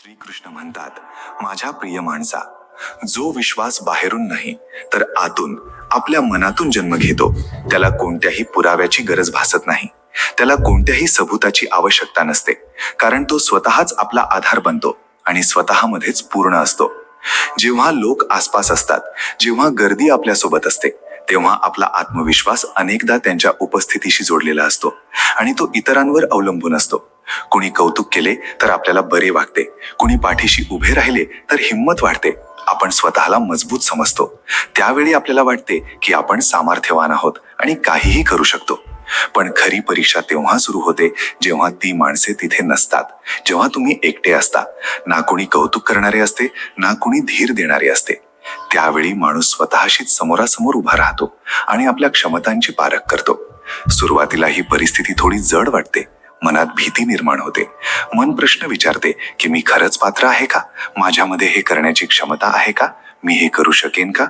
श्रीकृष्ण म्हणतात, माझ्या प्रिय माणसा, जो विश्वास बाहेरून नाही तर आतून आपल्या मनातून जन्म घेतो त्याला कोणत्याही पुराव्याची गरज भासत नाही. त्याला कोणत्याही सबूताची आवश्यकता नसते, कारण तो स्वतःच आपला आधार बनतो आणि स्वतःमध्येच पूर्ण असतो. जेव्हा लोक आसपास असतात, जेव्हा गर्दी आपल्यासोबत असते, तेव्हा आपला आत्मविश्वास अनेकदा त्यांच्या उपस्थितीशी जोडलेला असतो आणि तो इतरांवर अवलंबून असतो. कुणी कौतुक केले तर आपल्याला बरे वाटते, कुणी पाठीशी उभे राहिले तर हिंमत वाढते, आपण स्वतःला मजबूत समजतो. त्यावेळी आपल्याला वाटते की आपण सामर्थ्यवान आहोत आणि काहीही करू शकतो. पण खरी परीक्षा तेव्हा सुरू होते जेव्हा ती माणसे तिथे नसतात, जेव्हा तुम्ही एकटे असता. ना कोणी कौतुक करणारे असते, ना कोणी धीर देणारे असते. त्यावेळी माणूस स्वतःशीच समोरासमोर उभा राहतो आणि आपल्या क्षमतांची पारख करतो. सुरुवातीला ही परिस्थिती थोडी जड वाटते, मनात भीती निर्माण होते. मन प्रश्न विचारते की मी खरंच पात्र आहे का, माझ्यामध्ये हे करण्याची क्षमता आहे का, मी हे करू शकेन का.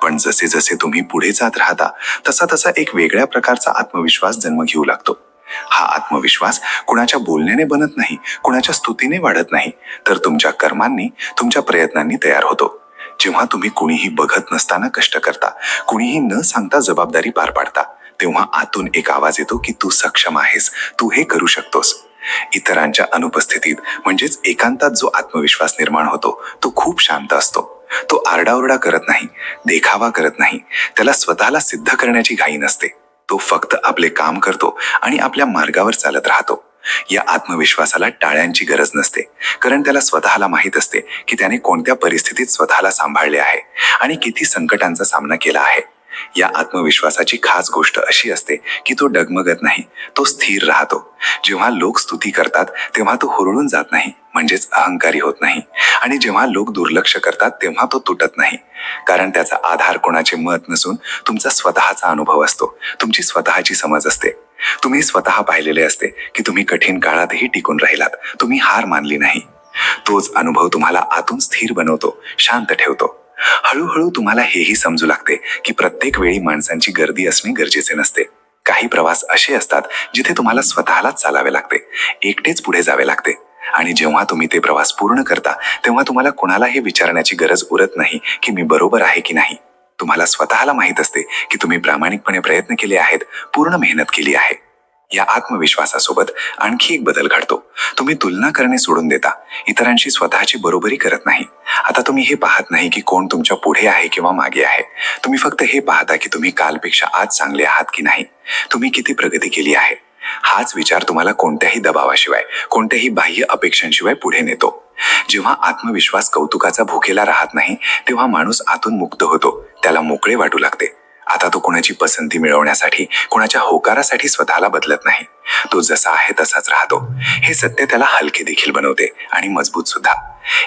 पण जसे जसे तुम्ही पुढे जात राहता तसा तसा एक वेगळ्या प्रकारचा आत्मविश्वास जन्म घेऊ लागतो. हा आत्मविश्वास कुणाच्या बोलण्याने बनत नाही, कुणाच्या स्तुतीने वाढत नाही, तर तुमच्या कर्मांनी, तुमच्या प्रयत्नांनी तयार होतो. जेव्हा तुम्ही कुणीही बघत नसताना कष्ट करता, कुणीही न सांगता जबाबदारी पार पाडता, तेव्हा आतून एक आवाज येतो की तू सक्षम आहेस, तू हे करू शकतोस. इतरांच्या अनुपस्थितीत म्हणजेच एकांतात जो आत्मविश्वास निर्माण होतो तो खूप शांत असतो. तो आरडाओरडा करत नाही, देखावा करत नाही, त्याला स्वतःला सिद्ध करण्याची घाई नसते. तो फक्त आपले काम करतो आणि आपल्या मार्गावर चालत राहतो. या आत्मविश्वासाला टाळ्यांची गरज नसते, कारण त्याला स्वतःला माहीत असते की त्याने कोणत्या परिस्थितीत स्वतःला सांभाळले आहे आणि किती संकटांचा सामना केला आहे. या आत्मविश्वासाची खास गोष्ट अशी असते की तो डगमगत नाही, तो स्थिर राहतो. जेव्हा लोक स्तुती करतात तेव्हा तो हुरळून जात नाही, म्हणजेच अहंकारी होत नाही. आणि जेव्हा लोक दुर्लक्ष करतात तेव्हा तो तुटत नाही, कारण त्याचा आधार कोणाचे मत नसून तुमचा स्वतःचा अनुभव असतो, तुमची स्वतःची समज असते. तुम्ही स्वतः पाहिलेले असते की तुम्ही कठीण काळातही टिकून राहिलात, तुम्ही हार मानली नाही. तोच अनुभव तुम्हाला आतून स्थिर बनवतो, शांत ठेवतो. हळूहळू तुम्हाला हेही समजू लागते की प्रत्येक वेळी माणसांची गर्दी असणे गरजेचे नसते. काही प्रवास असे असतात जिथे तुम्हाला स्वतःलाच चालावे लागते, एकटेच पुढे जावे लागते. आणि जेव्हा तुम्ही ते प्रवास पूर्ण करता तेव्हा तुम्हाला कोणाला हे विचारण्याची गरज उरत नाही की मी बरोबर आहे की नाही. तुम्हाला स्वतःला माहीत असते की तुम्ही प्रामाणिकपणे प्रयत्न केले आहेत, पूर्ण मेहनत केली आहे. या आत्मविश्वासासोबत आणखी एक बदल घडतो. तुम्ही तुलना करणे सोडून देता, इतरांशी स्वतःची बरोबरी करत नाही. आता तुम्ही हे पाहत नाही की कोण तुमच्या पुढे आहे किंवा मागे आहे. तुम्ही फक्त हे पाहता की तुम्ही कालपेक्षा आज चांगले आहात की नाही, तुम्ही किती प्रगती केली आहे. हाच विचार तुम्हाला कोणत्याही दबावाशिवाय, कोणत्याही बाह्य अपेक्षांशिवाय पुढे नेतो. जेव्हा आत्मविश्वास कौतुकाचा भुकेला राहत नाही तेव्हा माणूस आतून मुक्त होतो, त्याला मोकळे वाटू लागते. आता तो कोणाची पसंती मिळवण्यासाठी, कोणाच्या होकारासाठी स्वतःला बदलत नाही. तो जसा आहे तसाच राहतो. हे सत्य त्याला हलके देखील बनवते आणि मजबूत सुद्धा.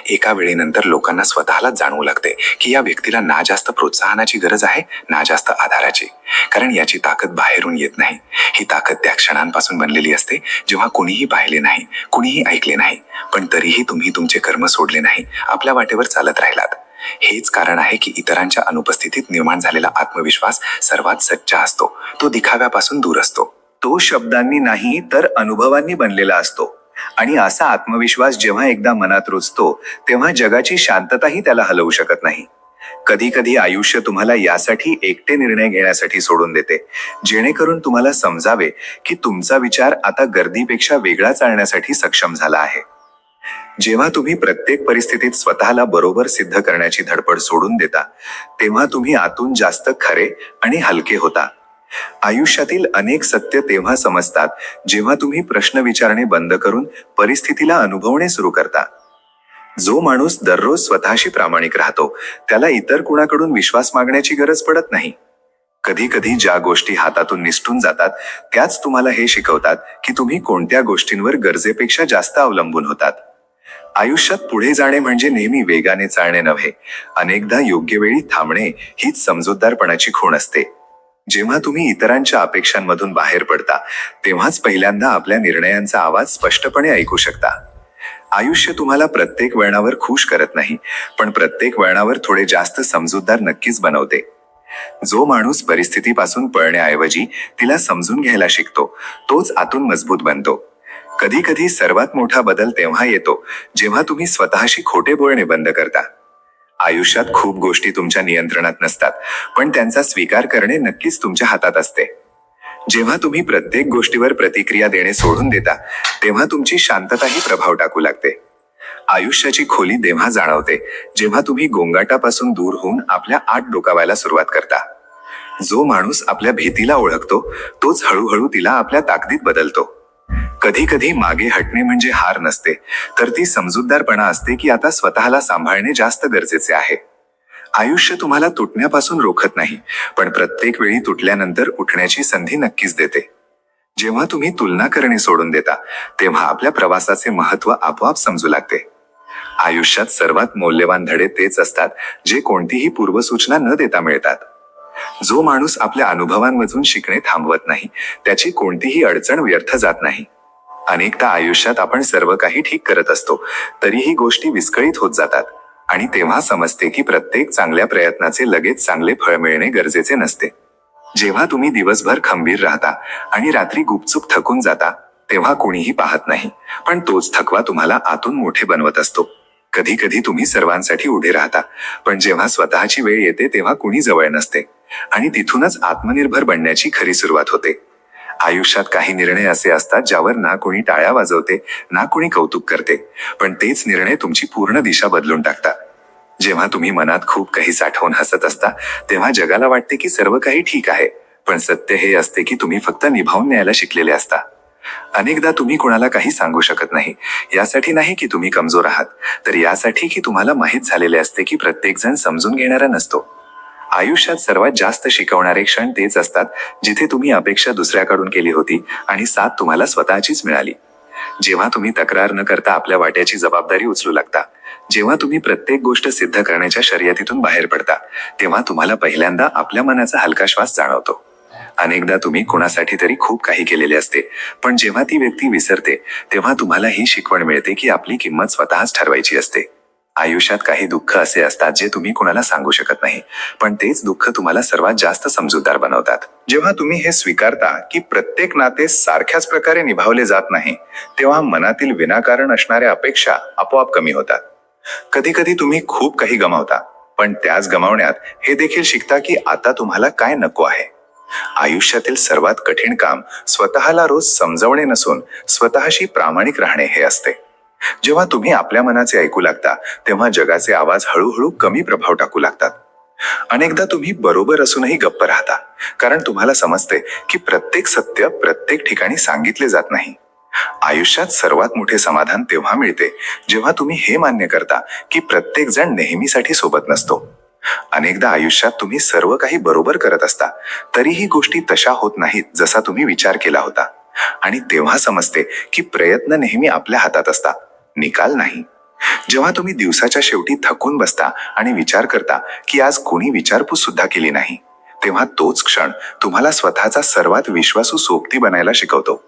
एका वेळेनंतर लोकांना स्वतःलाच जाणवू लागते की या व्यक्तीला ना जास्त प्रोत्साहनाची गरज आहे, ना जास्त आधाराची. कारण याची ताकद बाहेरून येत नाही. ही ताकद त्या क्षणांपासून बनलेली असते जेव्हा कोणीही पाहिले नाही, कुणीही ऐकले नाही, पण तरीही तुम्ही तुमचे कर्म सोडले नाही, आपल्या वाटेवर चालत राहिलात. हेच कारण आहे की इतरांच्या अनुपस्थितीत निर्माण झालेला आत्मविश्वास सर्वात सच्चा असतो. तो दिखाव्यापासून दूर असतो. तो शब्दांनी नाही तर अनुभवांनी बनलेला असतो. आणि असा आत्मविश्वास जेव्हा एकदा मनात रुजतो तेव्हा जगाची शांतताही त्याला हलवू शकत नाही. कधी कधी आयुष्य तुम्हाला यासाठी एकटे निर्णय घेण्यासाठी सोडून देते, जेणेकरून तुम्हाला समजावे की तुमचा विचार आता गर्दीपेक्षा वेगळा चालण्यासाठी सक्षम झाला आहे. जेव्हा तुम्ही प्रत्येक परिस्थितीत स्वतःला बरोबर सिद्ध करण्याची धडपड सोडून देता तेव्हा तुम्ही आतून जास्त खरे आणि हलके होता. आयुष्यातील अनेक सत्य तेव्हा समजतात जेव्हा तुम्ही प्रश्न विचारणे बंद करून परिस्थितीला अनुभवणे सुरू करता. जो माणूस दररोज स्वतःशी प्रामाणिक राहतो त्याला इतर कुणाकडून विश्वास मागण्याची गरज पडत नाही. कधी कधी ज्या गोष्टी हातातून निसटून जातात त्याच तुम्हाला हे शिकवतात की तुम्ही कोणत्या गोष्टींवर गरजेपेक्षा जास्त अवलंबून होतात. आयुष्यात पुढे जाणे म्हणजे नेहमी वेगाने चालणे नव्हे, अनेकदा योग्य वेळी थांबणे हीच समजूतदारपणाची खूण असते. जेव्हा तुम्ही इतरांच्या अपेक्षांमधून बाहेर पडता तेव्हाच पहिल्यांदा आपल्या निर्णयांचा आवाज स्पष्टपणे ऐकू शकता. आयुष्य तुम्हाला प्रत्येक वळणावर खुश करत नाही, पण प्रत्येक वळणावर थोडे जास्त समजूतदार नक्कीच बनवते. जो माणूस परिस्थितीपासून पळण्याऐवजी तिला समजून घ्यायला शिकतो तोच आतून मजबूत बनतो. कधी कधी सर्वात मोठा बदल तेव्हा येतो जेव्हा तुम्ही स्वतःशी खोटे बोलणे बंद करता. आयुष्यात खूप गोष्टी तुमच्या नियंत्रणात नसतात, पण त्यांचा स्वीकार करणे नक्कीच तुमच्या हातात असते. जेव्हा तुम्ही प्रत्येक गोष्टीवर प्रतिक्रिया देणे सोडून देता, तेव्हा तुमची शांतताही प्रभाव टाकू लागते. आयुष्याची खोली तेव्हा जाणवते जेव्हा तुम्ही गोंगाटापासून दूर होऊन आपल्या आत डोकावायला सुरुवात करता. जो माणूस आपल्या भीतीला ओळखतो तोच हळूहळू तिला आपल्या ताकदीत बदलतो. कधी कधी मागे हटणे म्हणजे हार नसते, तर ती समजूतदारपणा असते की आता स्वतःला सांभाळणे जास्त गरजेचे आहे. आयुष्य तुम्हाला तुटण्यापासून रोखत नाही, पण प्रत्येक वेळी तुटल्यानंतर उठण्याची संधी नक्कीच देते. जेव्हा तुम्ही तुलना करणे सोडून देता, तेव्हा आपल्या प्रवासाचे महत्त्व आपोआप समजू लागते. आयुष्यात सर्वात मौल्यवान धडे तेच असतात जे कोणतीही पूर्वसूचना न देता मिळतात. जो माणूस आपल्या अनुभवांमधून शिकणे थांबवत नाही, त्याची कोणतीही अडचण व्यर्थ जात नाही. अनेकदा आयुष्यात आपण सर्व काही ठीक करत असतो, तरीही गोष्टी विस्कळीत होत जातात, आणि तेव्हा समजते की प्रत्येक चांगल्या प्रयत्नाचे लगेच चांगले फळ मिळणे गरजेचे नसते. जेव्हा तुम्ही दिवसभर खंबीर राहता आणि रात्री गुपचूप थकून जाता, तेव्हा कोणीही पाहत नाही, पण तोच थकवा तुम्हाला आतून मोठे बनवत असतो. कधी कधी तुम्ही सर्वांसाठी उभे राहता, पण जेव्हा स्वतःची वेळ येते तेव्हा कुणी जवळ नसते, आणि तिथूनच आत्मनिर्भर बनण्याची खरी सुरुवात होते. आयुष्यात काही निर्णय असे असतात ज्यावर ना कोणी टाळ्या वाजवते, ना कोणी कौतुक करते, पण तेच निर्णय तुमची पूर्ण दिशा बदलून टाकतात. जेव्हा तुम्ही मनात खूप काही साठवून हसत असता, तेव्हा जगाला वाटते की सर्व काही ठीक आहे, पण सत्य हे असते की तुम्ही फक्त निभावून न्यायला शिकलेले असता. अनेकदा तुम्ही कोणाला काही सांगू शकत नाही, यासाठी नाही की तुम्ही कमजोर आहात, तर यासाठी की तुम्हाला माहीत झालेले असते की प्रत्येकजण समजून घेणारा नसतो. आयुष्यात सर्वात जास्त शिकवणारे क्षण तेच असतात जिथे तुम्ही अपेक्षा दुसऱ्याकडून केली होती आणि साथ तुम्हाला स्वतःचीच मिळाली. जेव्हा तुम्ही तक्रार न करता आपल्या वाट्याची जबाबदारी उचलू लागता, जेव्हा तुम्ही प्रत्येक गोष्ट सिद्ध करण्याच्या शर्यतीतून बाहेर पडता, तेव्हा तुम्हाला पहिल्यांदा आपल्या मनाचा हलका श्वास जाणवतो. अनेकदा तुम्ही कोणासाठी तरी खूप काही केलेले असते, पण जेव्हा ती व्यक्ती विसरते, तेव्हा तुम्हाला ही शिकवण मिळते की आपली किंमत स्वतःच ठरवायची असते. आयुष्यात काही दुःख असे असतात जे तुम्ही कोणाला सांगू शकत नाही, पण तेच दुःख तुम्हाला सर्वात जास्त समजूतदार बनवतात. जेव्हा तुम्ही हे स्वीकारता की प्रत्येक नाते सारख्याच प्रकारे निभावले जात नाही, तेव्हा मनातील विनाकारण असणाऱ्या अपेक्षा आपोआप कमी होतात. कधी कधी तुम्ही खूप काही गमावता, पण त्याच गमावण्यात हे देखील शिकता की आता तुम्हाला काय नको आहे. आयुष्यातील सर्वात कठीण काम स्वतःला रोज समजवणे नसून स्वतःशी प्रामाणिक राहणे हे असते. जेव्हा तुम्ही आपल्या मनाचे ऐकू लागता, तेव्हा जगाचे आवाज हळूहळू कमी प्रभाव टाकू लागतात. अनेकदा तुम्ही बरोबर असूनही गप्प राहता, कारण तुम्हाला समजते की प्रत्येक सत्य प्रत्येक ठिकाणी सांगितले जात नाही. आयुष्यात सर्वात मोठे समाधान तेव्हा मिळते जेव्हा तुम्ही हे मान्य करता की प्रत्येक जण नेहमीसाठी सोबत नसतो. अनेकदा आयुष्यात तुम्ही सर्व काही बरोबर करत असता, तरीही गोष्टी तशा होत नाहीत जसा तुम्ही विचार केला होता, आणि तेव्हा समजते की प्रयत्न नेहमी आपल्या हातात असतात, निकाल नाही. जेव्हा तुम्ही दिवसाच्या शेवटी थकून बसता आणि विचार करता की आज कोणी विचारपूस सुद्धा केली नाही, तेव्हा तोच क्षण तुम्हाला स्वतःचा सर्वात विश्वासू सोबती बनायला शिकवतो.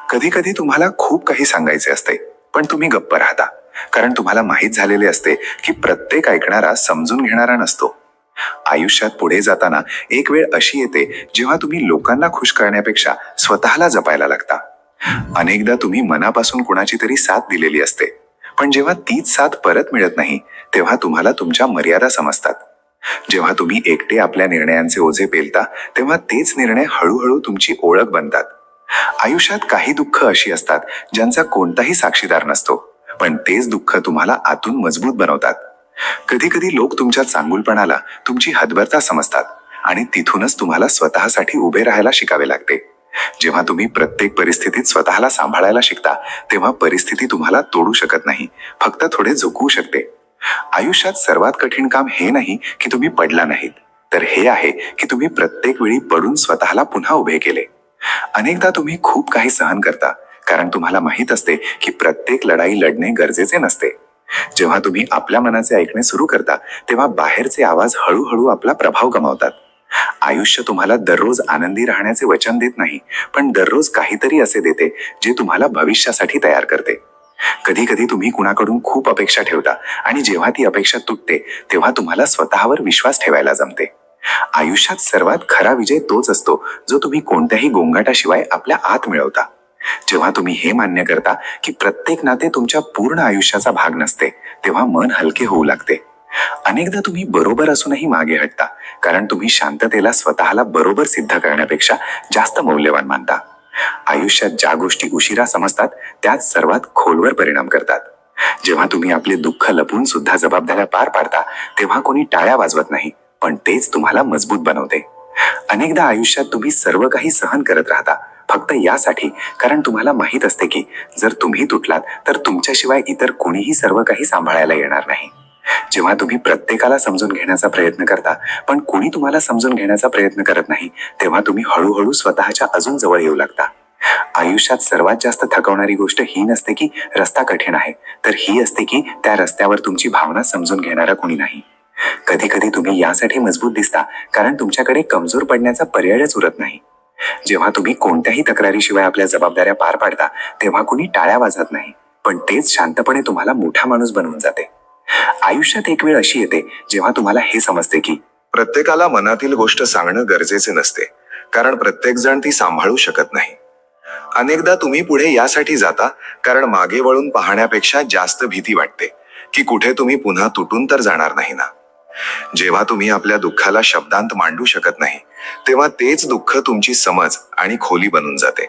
कधी कधी तुम्हाला खूप काही सांगायचे असते, पण तुम्ही गप्प राहता, कारण तुम्हाला माहीत झालेले असते की प्रत्येक ऐकणारा समजून घेणारा नसतो. आयुष्यात पुढे जाताना एक वेळ अशी येते जेव्हा तुम्ही लोकांना खुश करण्यापेक्षा स्वतःला जपायला लागता. अनेकदा तुम्ही मनापासून कुणाची तरी साथ दिलेली असते, पण जेव्हा तीच साथ परत मिळत नाही, तेव्हा तुम्हाला तुमच्या मर्यादा समजतात. जेव्हा तुम्ही एकटे आपल्या निर्णयांचे ओझे पेलता, तेव्हा तेच निर्णय हळूहळू तुमची ओळख बनतात. आयुष्यात काही दुःख अशी असतात ज्यांचा कोणताही साक्षीदार नसतो, पण तेच दुःख तुम्हाला आतून मजबूत बनवतात. कधी कधी लोक तुमच्या चांगुलपणाला तुमची हतबलता समजतात, आणि तिथूनच तुम्हाला स्वतःसाठी उभे राहायला शिकावे लागते. जेव्हा तुम्ही प्रत्येक परिस्थितीत स्वतःला सांभाळायला शिकता, तेव्हा परिस्थिती तुम्हाला तोडू शकत नाही, फक्त थोडे झुकवू शकते. आयुष्यात सर्वात कठीण काम हे नाही की तुम्ही पडला नाहीत, तर हे आहे की तुम्ही प्रत्येक वेळी पडून स्वतःला पुन्हा उभे केले. अनेकदा तुम्ही खूप काही सहन करता, कारण तुम्हाला माहीत असते की प्रत्येक लढाई लढणे गरजेचे नसते. जेव्हा तुम्ही आपल्या मनाचे ऐकणे सुरू करता, तेव्हा बाहेरचे आवाज हळूहळू आपला प्रभाव गमावतात. आयुष्य तुम्हाला दररोज आनंदी राहण्याचे वचन देत नाही, पण दररोज काहीतरी असे देते जे तुम्हाला भविष्यासाठी तयार करते. कधी कधी तुम्ही कुणाकडून खूप अपेक्षा ठेवता, आणि जेव्हा ती अपेक्षा तुटते, तेव्हा तुम्हाला स्वतःवर विश्वास ठेवायला जमते. आयुष्यात सर्वात खरा विजय तोच असतो जो तुम्ही कोणत्याही गोंगाटाशिवाय आपल्या आत मिळवता. जेव्हा तुम्ही हे मान्य करता की प्रत्येक नाते तुमच्या पूर्ण आयुष्याचा भाग नसते, तेव्हा मन हलके होऊ लागते. अनेकदा तुम्ही बरोबर असूनही मागे हटता, कारण तुम्ही शांततेला स्वतःला बरोबर सिद्ध करण्यापेक्षा जास्त मौल्यवान मानता. आयुष्यात ज्या गोष्टी उशिरा समजतात त्याच सर्वात खोलवर परिणाम करतात. जेव्हा तुम्ही आपले दुःख लपवून सुद्धा जबाबदाऱ्या पार पाडता, तेव्हा कोणी टाळ्या वाजवत नाही, पण तेच तुम्हाला मजबूत बनवते. अनेकदा आयुष्यात तुम्ही सर्व काही सहन करत राहता, फक्त यासाठी कारण तुम्हाला माहीत असते की जर तुम्ही तुटलात तर तुमच्याशिवाय इतर कोणीही सर्व काही सांभाळायला येणार नाही. जेव्हा तुम्ही प्रत्येकाला समजून घेण्याचा प्रयत्न करता, पण कोणी तुम्हाला समजून घेण्याचा प्रयत्न करत नाही, तेव्हा तुम्ही हळूहळू स्वतःच्या अजून जवळ येऊ लागता. आयुष्यात सर्वात जास्त थकवणारी गोष्ट ही नसते की रस्ता कठीण आहे, तर ही असते की त्या रस्त्यावर तुमची भावना समजून घेणारा कोणी नाही. कधी कधी तुम्ही यासाठी मजबूत दिसता कारण तुमच्याकडे कमजोर पडण्याचा पर्यायच उरत नाही. जेव्हा तुम्ही कोणत्याही तक्रारीशिवाय आपल्या जबाबदाऱ्या पार पाडता, तेव्हा कुणी टाळ्या वाजत नाही, पण तेच शांतपणे तुम्हाला मोठा माणूस बनवून जाते. आयुष्यात एक वेळ अशी येते जेव्हा तुम्हाला हे समजते की प्रत्येकाला मनातील गोष्ट सांगणं गरजेचे नसते, कारण प्रत्येक जण ती सांभाळू शकत नाही. अनेकदा तुम्ही पुढे यासाठी जाता कारण मागे वळून पाहण्यापेक्षा जास्त भीती वाटते की कुठे तुम्ही पुन्हा तुटून तर जाणार नाही ना. जेव्हा तुम्ही आपल्या दुःखाला शब्दांत मांडू शकत नाही, तेव्हा तेच दुःख तुमची समज आणि खोली बनून जाते.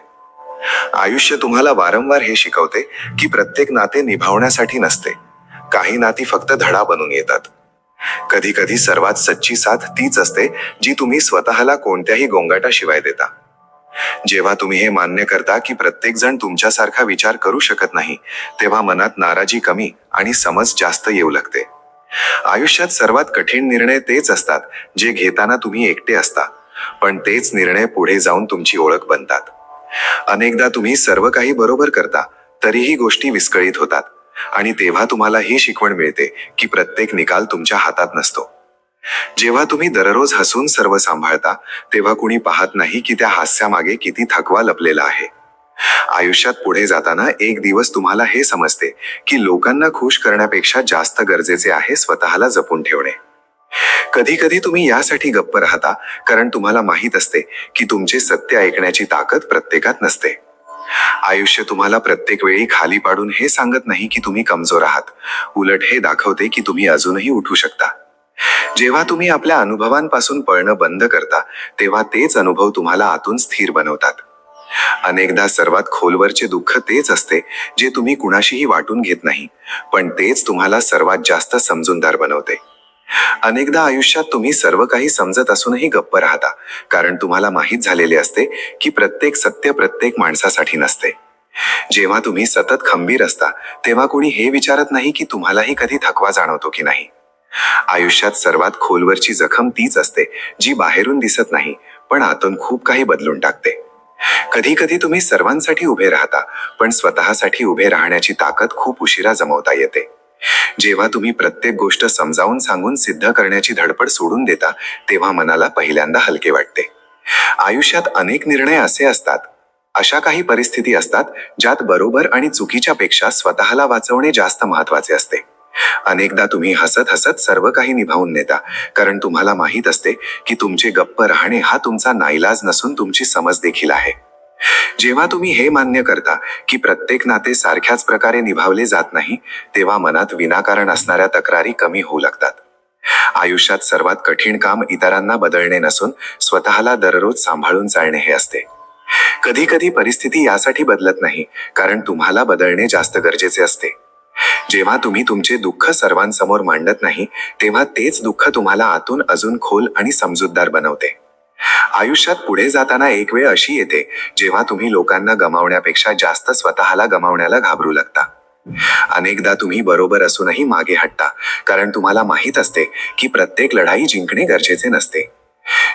आयुष्य तुम्हाला वारंवार हे शिकवते की प्रत्येक नाते निभावण्यासाठी नसते, काही नाती फक्त धडा बनून येतात. कधी कधी सर्वात सच्ची साथ तीच असते जी तुम्ही स्वतःला कोणत्याही गोंगाटाशिवाय देता. जेव्हा तुम्ही हे मान्य करता की प्रत्येक जण तुमच्यासारखा विचार करू शकत नाही, तेव्हा मनात नाराजी कमी आणि समज जास्त येऊ लागते. आयुष्यात सर्वात कठीण निर्णय तेच असतात जे घेताना तुम्ही एकटे असता, पण तेच निर्णय पुढे जाऊन तुमची ओळख बनतात. अनेकदा तुम्ही सर्व काही बरोबर करता, तरीही गोष्टी विस्कळीत होतात, आणि तेव्हा तुम्हाला ही शिकवण मिळते की प्रत्येक निकाल तुमच्या हातात नसतो. जेव्हा तुम्ही दररोज हसून सर्व सांभाळता, तेव्हा कुणी पाहत नाही की त्या हास्यामागे किती थकवा लपलेला आहे. आयुष्यात पुढे जाताना एक दिवस तुम्हाला हे समजते की लोकांना खुश करण्यापेक्षा जास्त गरजेचे आहे स्वतःला जपून ठेवणे. कधी कधी तुम्ही यासाठी गप्प राहता कारण तुम्हाला माहीत असते की तुमचे सत्य ऐकण्याची ताकद प्रत्येकात नसते. आयुष्य तुम्हाला प्रत्येक वेळी खाली पाडून हे सांगत नाही की तुम्ही कमजोर आहात, उलट हे दाखवते की तुम्ही अजूनही उठू शकता. जेव्हा तुम्ही आपल्या अनुभवांपासून पळणं बंद करता, तेव्हा तेच अनुभव तुम्हाला आतून स्थिर बनवतात. अनेकदा सर्वात खोलवरचे दुःख तेच असते जे तुम्ही कुणाशीही वाटून घेत नाही, पण तेच तुम्हाला सर्वात जास्त समजूनदार बनवते. अनेकदा आयुष्यात तुम्ही सर्व काही समजत असूनही गप्प राहता कारण तुम्हाला माहीत झालेले असते की प्रत्येक सत्य प्रत्येक माणसासाठी नसते. जेव्हा तुम्ही सतत खंबीर असता, तेव्हा कोणी हे विचारत नाही की तुम्हालाही कधी थकवा जाणवतो की नाही. आयुष्यात सर्वात खोलवरची जखम तीच असते जी बाहेरून दिसत नाही, पण आतून खूप काही बदलून टाकते. कधी कधी तुम्ही सर्वांसाठी उभे राहता, पण स्वतःसाठी उभे राहण्याची ताकद खूप उशिरा जमवता येते. जेव्हा तुम्ही प्रत्येक गोष्ट समजावून सांगून सिद्ध करण्याची धडपड सोडून देता, तेव्हा मनाला पहिल्यांदा हलके वाटते. आयुष्यात अनेक निर्णय असे असतात, अशा काही परिस्थिती असतात ज्यात बरोबर आणि चुकीच्या पेक्षा स्वतःला वाचवणे जास्त महत्वाचे असते. अनेकदा तुम्ही हसत हसत सर्व काही निभावून नेता कारण तुम्हाला माहीत असते की तुमचे गप्प राहणे हा तुमचा नाईलाज नसून तुमची समज देखील आहे. जेव्हा तुम्ही हे मान्य करता की प्रत्येक नाते सारख्याच प्रकारे निभावले जात नाही, तेव्हा मनात विनाकारण असणाऱ्या तक्रारी कमी होऊ लागतात. आयुष्यात सर्वात कठीण काम इतरांना बदलणे नसून स्वतःला दररोज सांभाळून चालणे हे असते. कधी कधी परिस्थिती यासाठी बदलत नाही कारण तुम्हाला बदलणे जास्त गरजेचे असते. जेव्हा तुम्ही तुमचे दुःख सर्वांसमोर मांडत नाही, तेव्हा तेच दुःख तुम्हाला आतून अजून खोल आणि समजूतदार बनवते. आयुष्यात पुढे जाताना एक वेळ अशी येते जेव्हा तुम्ही लोकांना गमावण्यापेक्षा जास्त स्वतःला गमावण्याला घाबरू लागता. अनेकदा तुम्ही बरोबर असूनही मागे हटता कारण तुम्हाला माहीत असते की प्रत्येक लढाई जिंकणे गरजेचे नसते.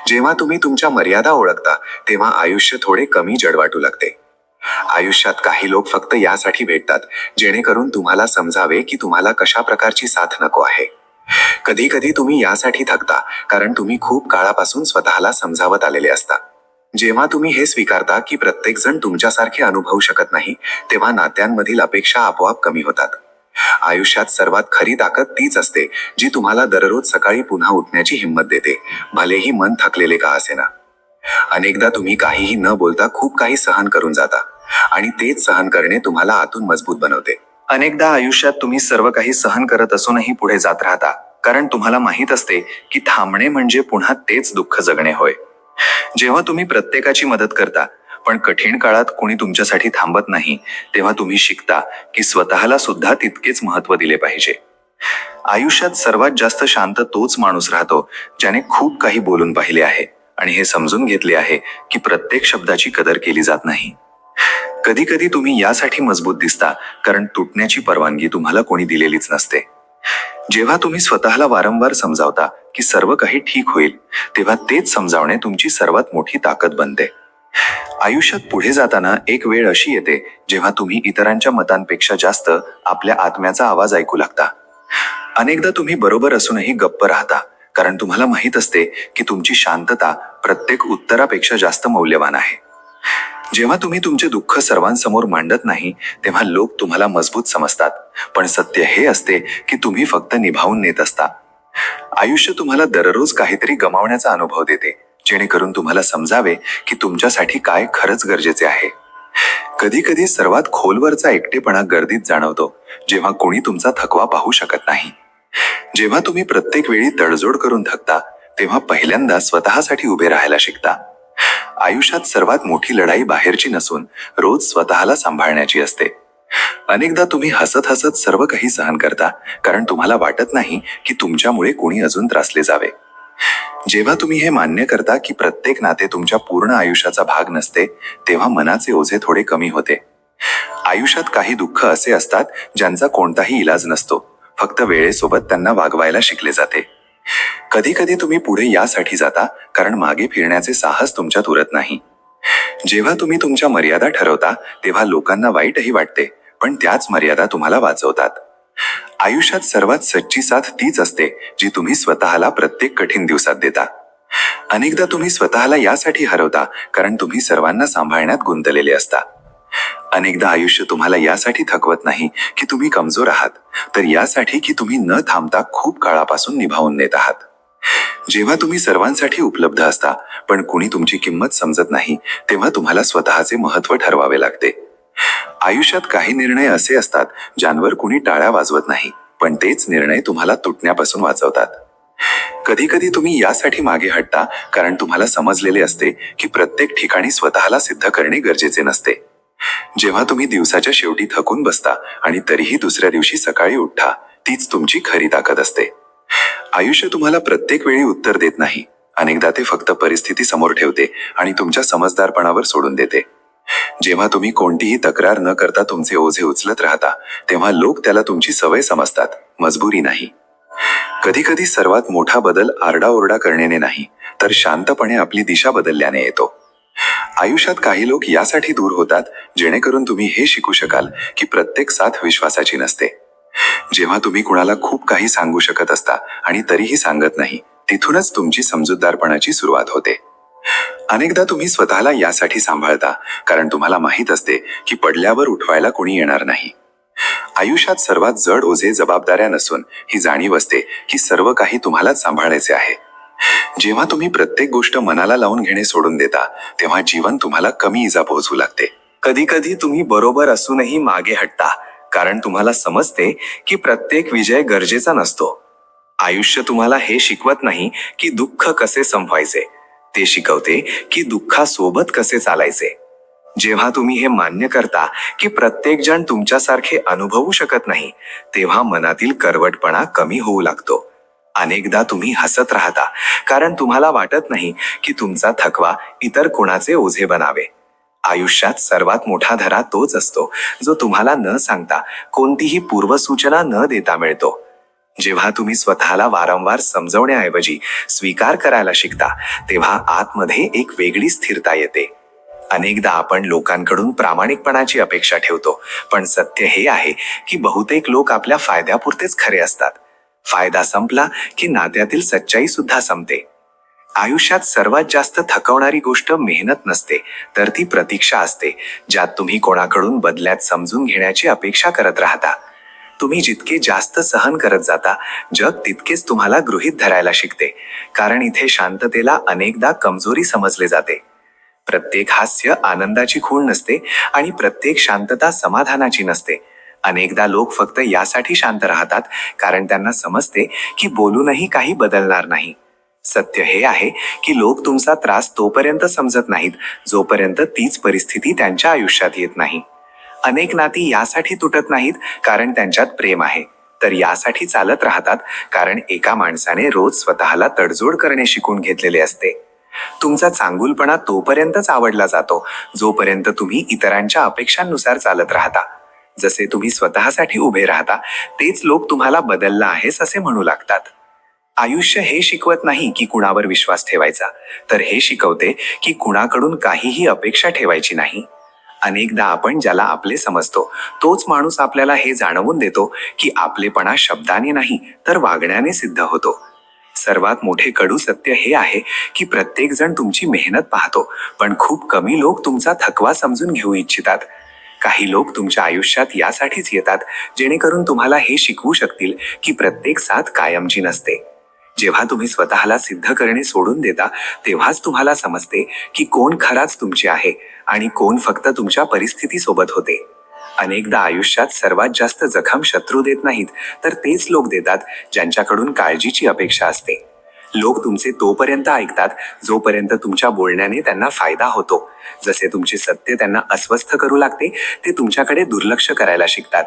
जेव्हा तुम्ही तुमच्या मर्यादा ओळखता, तेव्हा आयुष्य थोडे कमी जड वाटू लागते. आयुष्यात काही लोक फक्त यासाठी भेटतात जेणेकरून तुम्हाला समजावे की तुम्हाला कशा प्रकारची साथ नको आहे. कधी कधी तुम्ही यासाठी थकता कारण तुम्ही खूप काळापासून स्वतःला समजावत आलेले असता. जेव्हा तुम्ही हे स्वीकारता की प्रत्येक जण तुमच्यासारखे अनुभवू शकत नाही, तेव्हा नात्यांमधील अपेक्षा आपोआप कमी होतात. आयुष्यात सर्वात खरी ताकद तीच असते जी तुम्हाला दररोज सकाळी पुन्हा उठण्याची हिंमत देते, भलेही मन थकलेले का असेना. अनेकदा तुम्ही काहीही न बोलता खूप काही सहन करून जाता, आणि तेच सहन करणे तुम्हाला आतून मजबूत बनवते. अनेकदा आयुष्यात तुम्ही सर्व काही सहन करत असूनही पुढे जात राहता, कारण तुम्हाला माहीत असते की थांबणे म्हणजे पुन्हा तेच दुःख जगणे होय. जेव्हा तुम्ही प्रत्येकाची मदत करता पण कठीण काळात कोणी तुमच्यासाठी थांबत नाही, तेव्हा तुम्ही शिकता की स्वतःला सुद्धा तितकेच महत्त्व दिले पाहिजे. आयुष्यात सर्वात जास्त शांत तोच माणूस राहतो ज्याने खूप काही बोलून पाहिले आहे आणि हे समजून घेतले आहे की प्रत्येक शब्दाची कदर केली जात नाही. कधी कधी तुम्ही यासाठी मजबूत दिसता कारण तुटण्याची परवानगी तुम्हाला कोणी दिलेलीच नसते. जेव्हा तुम्ही स्वतःला वारंवार समजावता की सर्व काही ठीक होईल, तेव्हा तेच समजावणे तुमची सर्वात मोठी ताकद बनते. आयुष्यात पुढे जाताना एक वेळ अशी येते जेव्हा तुम्ही इतरांच्या मतांपेक्षा जास्त आपल्या आत्म्याचा आवाज ऐकू लागता. अनेकदा तुम्ही बरोबर असूनही गप्प राहता, कारण तुम्हाला माहीत असते की तुमची शांतता प्रत्येक उत्तरापेक्षा जास्त मौल्यवान आहे. जेव्हा तुम्ही तुमचे दुःख सर्वांसमोर मांडत नाही, तेव्हा लोक तुम्हाला मजबूत समजतात, पण सत्य हे असते की तुम्ही फक्त निभावून नेत असता. आयुष्य तुम्हाला दररोज काहीतरी गमावण्याचा अनुभव देते, जेणेकरून तुम्हाला समजावे की तुमच्यासाठी काय खरंच गरजेचे आहे. कधी कधी सर्वात खोलवरचा एकटेपणा गर्दीत जाणवतो, जेव्हा कोणी तुमचा थकवा पाहू शकत नाही. जेव्हा तुम्ही प्रत्येक वेळी तडजोड करून थकता, तेव्हा पहिल्यांदा स्वतःसाठी उभे राहायला शिकता. आयुष्यात सर्वात मोठी लढाई बाहेरची नसून रोज स्वतःला सांभाळण्याची असते. अनेकदा तुम्ही हसत हसत सर्व काही सहन करता, कारण तुम्हाला वाटत नाही की तुमच्यामुळे कोणी अजून त्रासले जावे. जेव्हा तुम्ही हे मान्य करता की प्रत्येक नाते तुमच्या पूर्ण आयुष्याचा भाग नसते, तेव्हा मनाचे ओझे थोडे कमी होते. आयुष्यात काही दुःख असे असतात ज्यांचा कोणताही इलाज नसतो, फक्त वेळेसोबत त्यांना वागवायला शिकले जाते. कधी कधी तुम्ही पुढे यासाठी जाता कारण मागे फिरण्याचे साहस तुमच्यात उरत नाही. जेव्हा तुम्ही तुमच्या मर्यादा ठरवता, तेव्हा लोकांना वाईटही वाटते, पण त्याच मर्यादा तुम्हाला वाचवतात. आयुष्यात सर्वात सच्ची साथ तीच असते जी तुम्ही स्वतःला प्रत्येक कठीण दिवसात देता. अनेकदा तुम्ही स्वतःला यासाठी हरवता कारण तुम्ही सर्वांना सांभाळण्यात गुंतलेले असता. अनेकदा आयुष्य तुम्हाला यासाठी थकवत नाही की तुम्ही कमजोर आहात, तर यासाठी की तुम्ही न थांबता खूप काळापासून निभावून नेत आहात. जेव्हा तुम्ही सर्वांसाठी उपलब्ध असता पण कुणी तुमची किंमत समजत नाही, तेव्हा तुम्हाला स्वतःचे महत्त्व ठरवावे लागते. आयुष्यात काही निर्णय असे असतात ज्यांवर कुणी टाळ्या वाजवत नाही, पण तेच निर्णय तुम्हाला तुटण्यापासून वाचवतात. कधी कधी तुम्ही यासाठी मागे हटता कारण तुम्हाला समजलेले असते की प्रत्येक ठिकाणी स्वतःला सिद्ध करणे गरजेचे नसते. जेव्हा तुम्ही दिवसाच्या शेवटी थकून बसता आणि तरीही दुसऱ्या दिवशी सकाळी उठता, तीच तुमची खरी ताकद असते. आयुष्य तुम्हाला प्रत्येक वेळी उत्तर देत नाही. अनेकदा ते फक्त परिस्थिती समोर ठेवते आणि तुमच्या समजदारपणावर सोडून देते. जेव्हा तुम्ही कोणतीही तक्रार न करता तुमचे ओझे उचलत राहता, तेव्हा लोक त्याला तुमची सवय समजतात, मजबुरी नाही. कधी कधी सर्वात मोठा बदल आरडाओरडा करण्याने नाही, तर शांतपणे आपली दिशा बदलल्याने येतो. आयुष्यात काही लोक यासाठी दूर होतात जेणेकरून तुम्ही हे शिकू शकाल की प्रत्येक साथ विश्वासाची नसते. जेव्हा तुम्ही कुणाला खूप काही सांगू शकत असता आणि तरीही सांगत नाही, तिथूनच तुमची समजूतदारपणाची सुरुवात होते. अनेकदा तुम्ही स्वतःला यासाठी सांभाळता कारण तुम्हाला माहीत असते की पडल्यावर उठवायला कोणी येणार नाही. आयुष्यात सर्वात जड ओझे जबाबदाऱ्या नसून ही जाणीव असते की सर्व काही तुम्हालाच सांभाळायचे आहे. जेव्हा तुम्ही प्रत्येक गोष्ट मनाला लावून घेणे सोडून देता, तेव्हा जीवन तुम्हाला कमी इजा पोहोचू लागते. कधी कधी तुम्ही बरोबर असूनही मागे हटता कारण तुम्हाला समजते की प्रत्येक विजय गरजेचा नसतो. आयुष्य तुम्हाला हे शिकवत नाही की दुःख कसे संपवायचे, ते शिकवते की दुःखासोबत कसे चालायचे. जेव्हा तुम्ही हे मान्य करता की प्रत्येक जण तुमच्यासारखे अनुभवू शकत नाही, तेव्हा मनातील करवटपणा कमी होऊ लागतो. अनेकदा तुम्ही हसत राहता कारण तुम्हाला वाटत नाही की तुमचा थकवा इतर कोणाचे ओझे बनावे. आयुष्यात सर्वात मोठा धडा तोच असतो जो तुम्हाला न सांगता, कोणतीही पूर्वसूचना न देता मिळतो. जेव्हा तुम्ही स्वतःला वारंवार समजवण्याऐवजी स्वीकार करायला शिकता, तेव्हा आतमध्ये एक वेगळी स्थिरता येते. अनेकदा आपण लोकांकडून प्रामाणिकपणाची अपेक्षा ठेवतो, पण सत्य हे आहे की बहुतेक लोक आपल्या फायद्यापुरतेच खरे असतात. फायदा संपला की नात्यातील सच्चाई सुद्धा संपते. आयुष्यात सर्वात जास्त थकवणारी गोष्ट मेहनत नसते, तर ती प्रतीक्षा असते, ज्यात तुम्ही कोणाकडून बदल्यात समजून घेण्याची अपेक्षा करत राहता. तुम्ही जितके जास्त सहन करत जाता, जग तितकेच तुम्हाला गृहीत धरायला शिकते, कारण इथे शांततेला अनेकदा कमजोरी समजले जाते. प्रत्येक हास्य आनंदाची खूण नसते आणि प्रत्येक शांतता समाधानाची नसते. अनेकदा लोक फक्त यासाठी शांत राहतात कारण त्यांना समजते की बोलूनही काही बदलणार नाही. सत्य हे आहे की लोक तुमचा त्रास तोपर्यंत समजत नाहीत जोपर्यंत तीच परिस्थिती त्यांच्या आयुष्यात येत नाही. अनेक नाती यासाठी तुटत नाहीत कारण त्यांच्यात प्रेम आहे, तर यासाठी चालत राहतात कारण एका माणसाने रोज स्वतःला तडजोड करणे शिकून घेतलेले असते. तुमचा चांगुलपणा तोपर्यंतच आवडला जातो जोपर्यंत तुम्ही इतरांच्या अपेक्षांनुसार चालत राहता. जसे तुम्ही स्वतःसाठी उभे राहता तेच लोक तुम्हाला बदलला आहेस असे म्हणू लागतात. आयुष्य हे शिकवत नाही की कुणावर विश्वास ठेवायचा, तर हे शिकवते की कुणाकडून काहीही अपेक्षा ठेवायची नाही. अनेकदा आपण ज्याला आपले समजतो तोच माणूस आपल्याला हे जाणवून देतो की आपलेपणा शब्दाने नाही तर वागण्याने सिद्ध होतो. सर्वात मोठे कडू सत्य हे आहे की प्रत्येक जण तुमची मेहनत पाहतो, पण खूप कमी लोक तुमचा थकवा समजून घेऊ इच्छितात. काही लोक तुमच्या आयुष्यात यासाठीच येतात जेणेकरून तुम्हाला हे शिकवू शकतील की प्रत्येक साथ कायमची नसते. जेव्हा तुम्ही स्वतःला सिद्ध करणे सोडून देता तेव्हाच तुम्हाला समजते की कोण खराच तुमचे आहे आणि कोण फक्त तुमच्या परिस्थितीसोबत होते. अनेकदा आयुष्यात सर्वात जास्त जखम शत्रू देत नाहीत, तर तेच लोक देतात ज्यांच्याकडून काळजीची अपेक्षा असते. लोक तुमचे तोपर्यंत ऐकतात जोपर्यंत तुमच्या बोलण्याने त्यांना फायदा होतो. जसे तुमचे सत्य त्यांना अस्वस्थ करू लागते ते तुमच्याकडे दुर्लक्ष करायला शिकतात.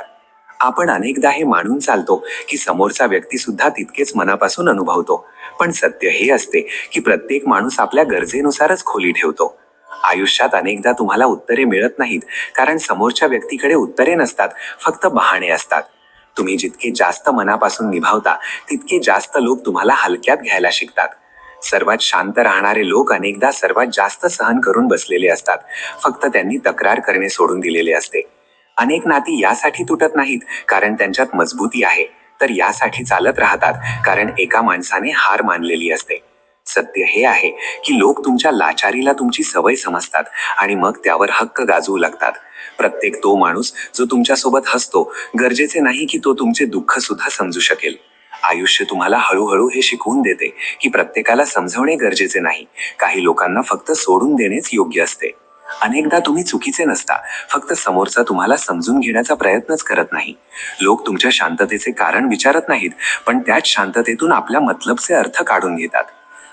आपण अनेकदा हे मानून चालतो की समोरचा व्यक्ती सुद्धा तितकेच मनापासून अनुभवतो, पण सत्य हे असते की प्रत्येक माणूस आपल्या गरजेनुसारच खोली ठेवतो. आयुष्यात अनेकदा तुम्हाला उत्तरे मिळत नाहीत कारण समोरच्या व्यक्तीकडे उत्तरे नसतात, फक्त बहाणे असतात. तुम्ही जितके जास्त मनापासून निभावता तितके जास्त लोक तुम्हाला हलक्यात घ्यायला शिकतात. सर्वात शांत राहणारे लोक अनेकदा सर्वात जास्त सहन करून बसलेले असतात, फक्त त्यांनी तक्रार करणे सोडून दिलेले असते. अनेक नाती यासाठी तुटत नाहीत कारण त्यांच्यात मजबूती आहे, तर यासाठी चालत राहतात कारण एका माणसाने हार मानलेली असते. सत्य हे आहे की लोक तुमच्या लाचारीला तुमची सवय समजतात आणि मग त्यावर हक्क गाजवू लागतात. प्रत्येक तो माणूस जो तुमच्यासोबत हसतो गरजेचे नाही की तो तुमचे दुःख सुद्धा समजू शकेल. आयुष्य तुम्हाला हळूहळू हे शिकवून देते की प्रत्येकाला समजवणे गरजेचे नाही, काही लोकांना फक्त सोडून देणेच योग्य असते. अनेकदा तुम्ही चुकीचे नसता, फक्त समोरचा तुम्हाला समजून घेण्याचा प्रयत्नच करत नाही. लोक तुमच्या शांततेचे कारण विचारत नाहीत, पण त्याच शांततेतून आपल्या मतलबचे अर्थ काढून घेतात.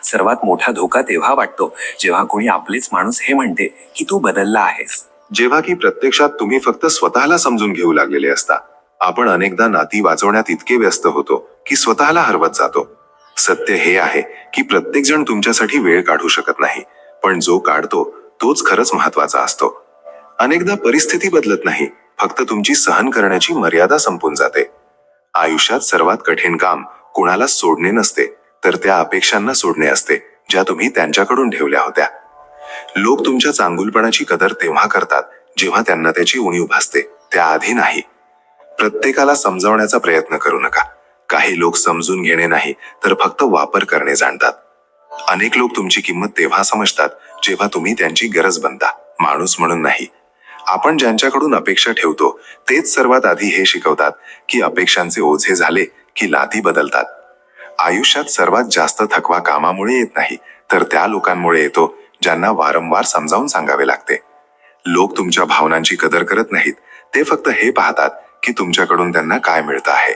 सर्वात मोठा धोका तेव्हा वाटतो जेव्हा कोणी आपलेच माणूस हे म्हणते की तू बदलला आहेस, जेव्हा की प्रत्यक्षात तुम्ही फक्त स्वतःला समजून घेऊ लागलेले असता. आपण अनेकदा नाती वाचवण्यात इतके व्यस्त होतो की स्वतःला हरवत जातो. सत्य हे आहे की प्रत्येक जण तुमच्यासाठी वेळ काढू शकत नाही, पण जो काढतो तोच खरंच महत्वाचा असतो. अनेकदा परिस्थिती बदलत नाही, फक्त तुमची सहन करण्याची मर्यादा संपून जाते. आयुष्यात सर्वात कठीण काम कुणाला सोडणे नसते, तर त्या अपेक्षांना सोडणे असते ज्या तुम्ही त्यांच्याकडून ठेवल्या होत्या. लोक तुमच्या चांगुलपणाची कदर तेव्हा करतात जेव्हा त्यांना त्याची उणीव भासते, त्याआधी नाही. प्रत्येकाला समजावण्याचा प्रयत्न करू नका. काही लोक समजून घेणे नाही तर फक्त वापर करणे जाणतात. अनेक लोक तुमची किंमत तेव्हा समजतात जेव्हा तुम्ही त्यांची गरज बनता, माणूस म्हणून नाही. आपण ज्यांच्याकडून अपेक्षा ठेवतो तेच सर्वात आधी हे शिकवतात की अपेक्षांचे ओझे झाले की नाती बदलतात. आयुष्यात सर्वात जास्त थकवा कामामुळे येत नाही, तर त्या लोकांमुळे येतो ज्यांना वारंवार समजावून सांगावे लागते. लोक तुमच्या भावनांची कदर करत नाहीत, ते फक्त हे पाहतात की तुमच्याकडून त्यांना काय मिळतं आहे.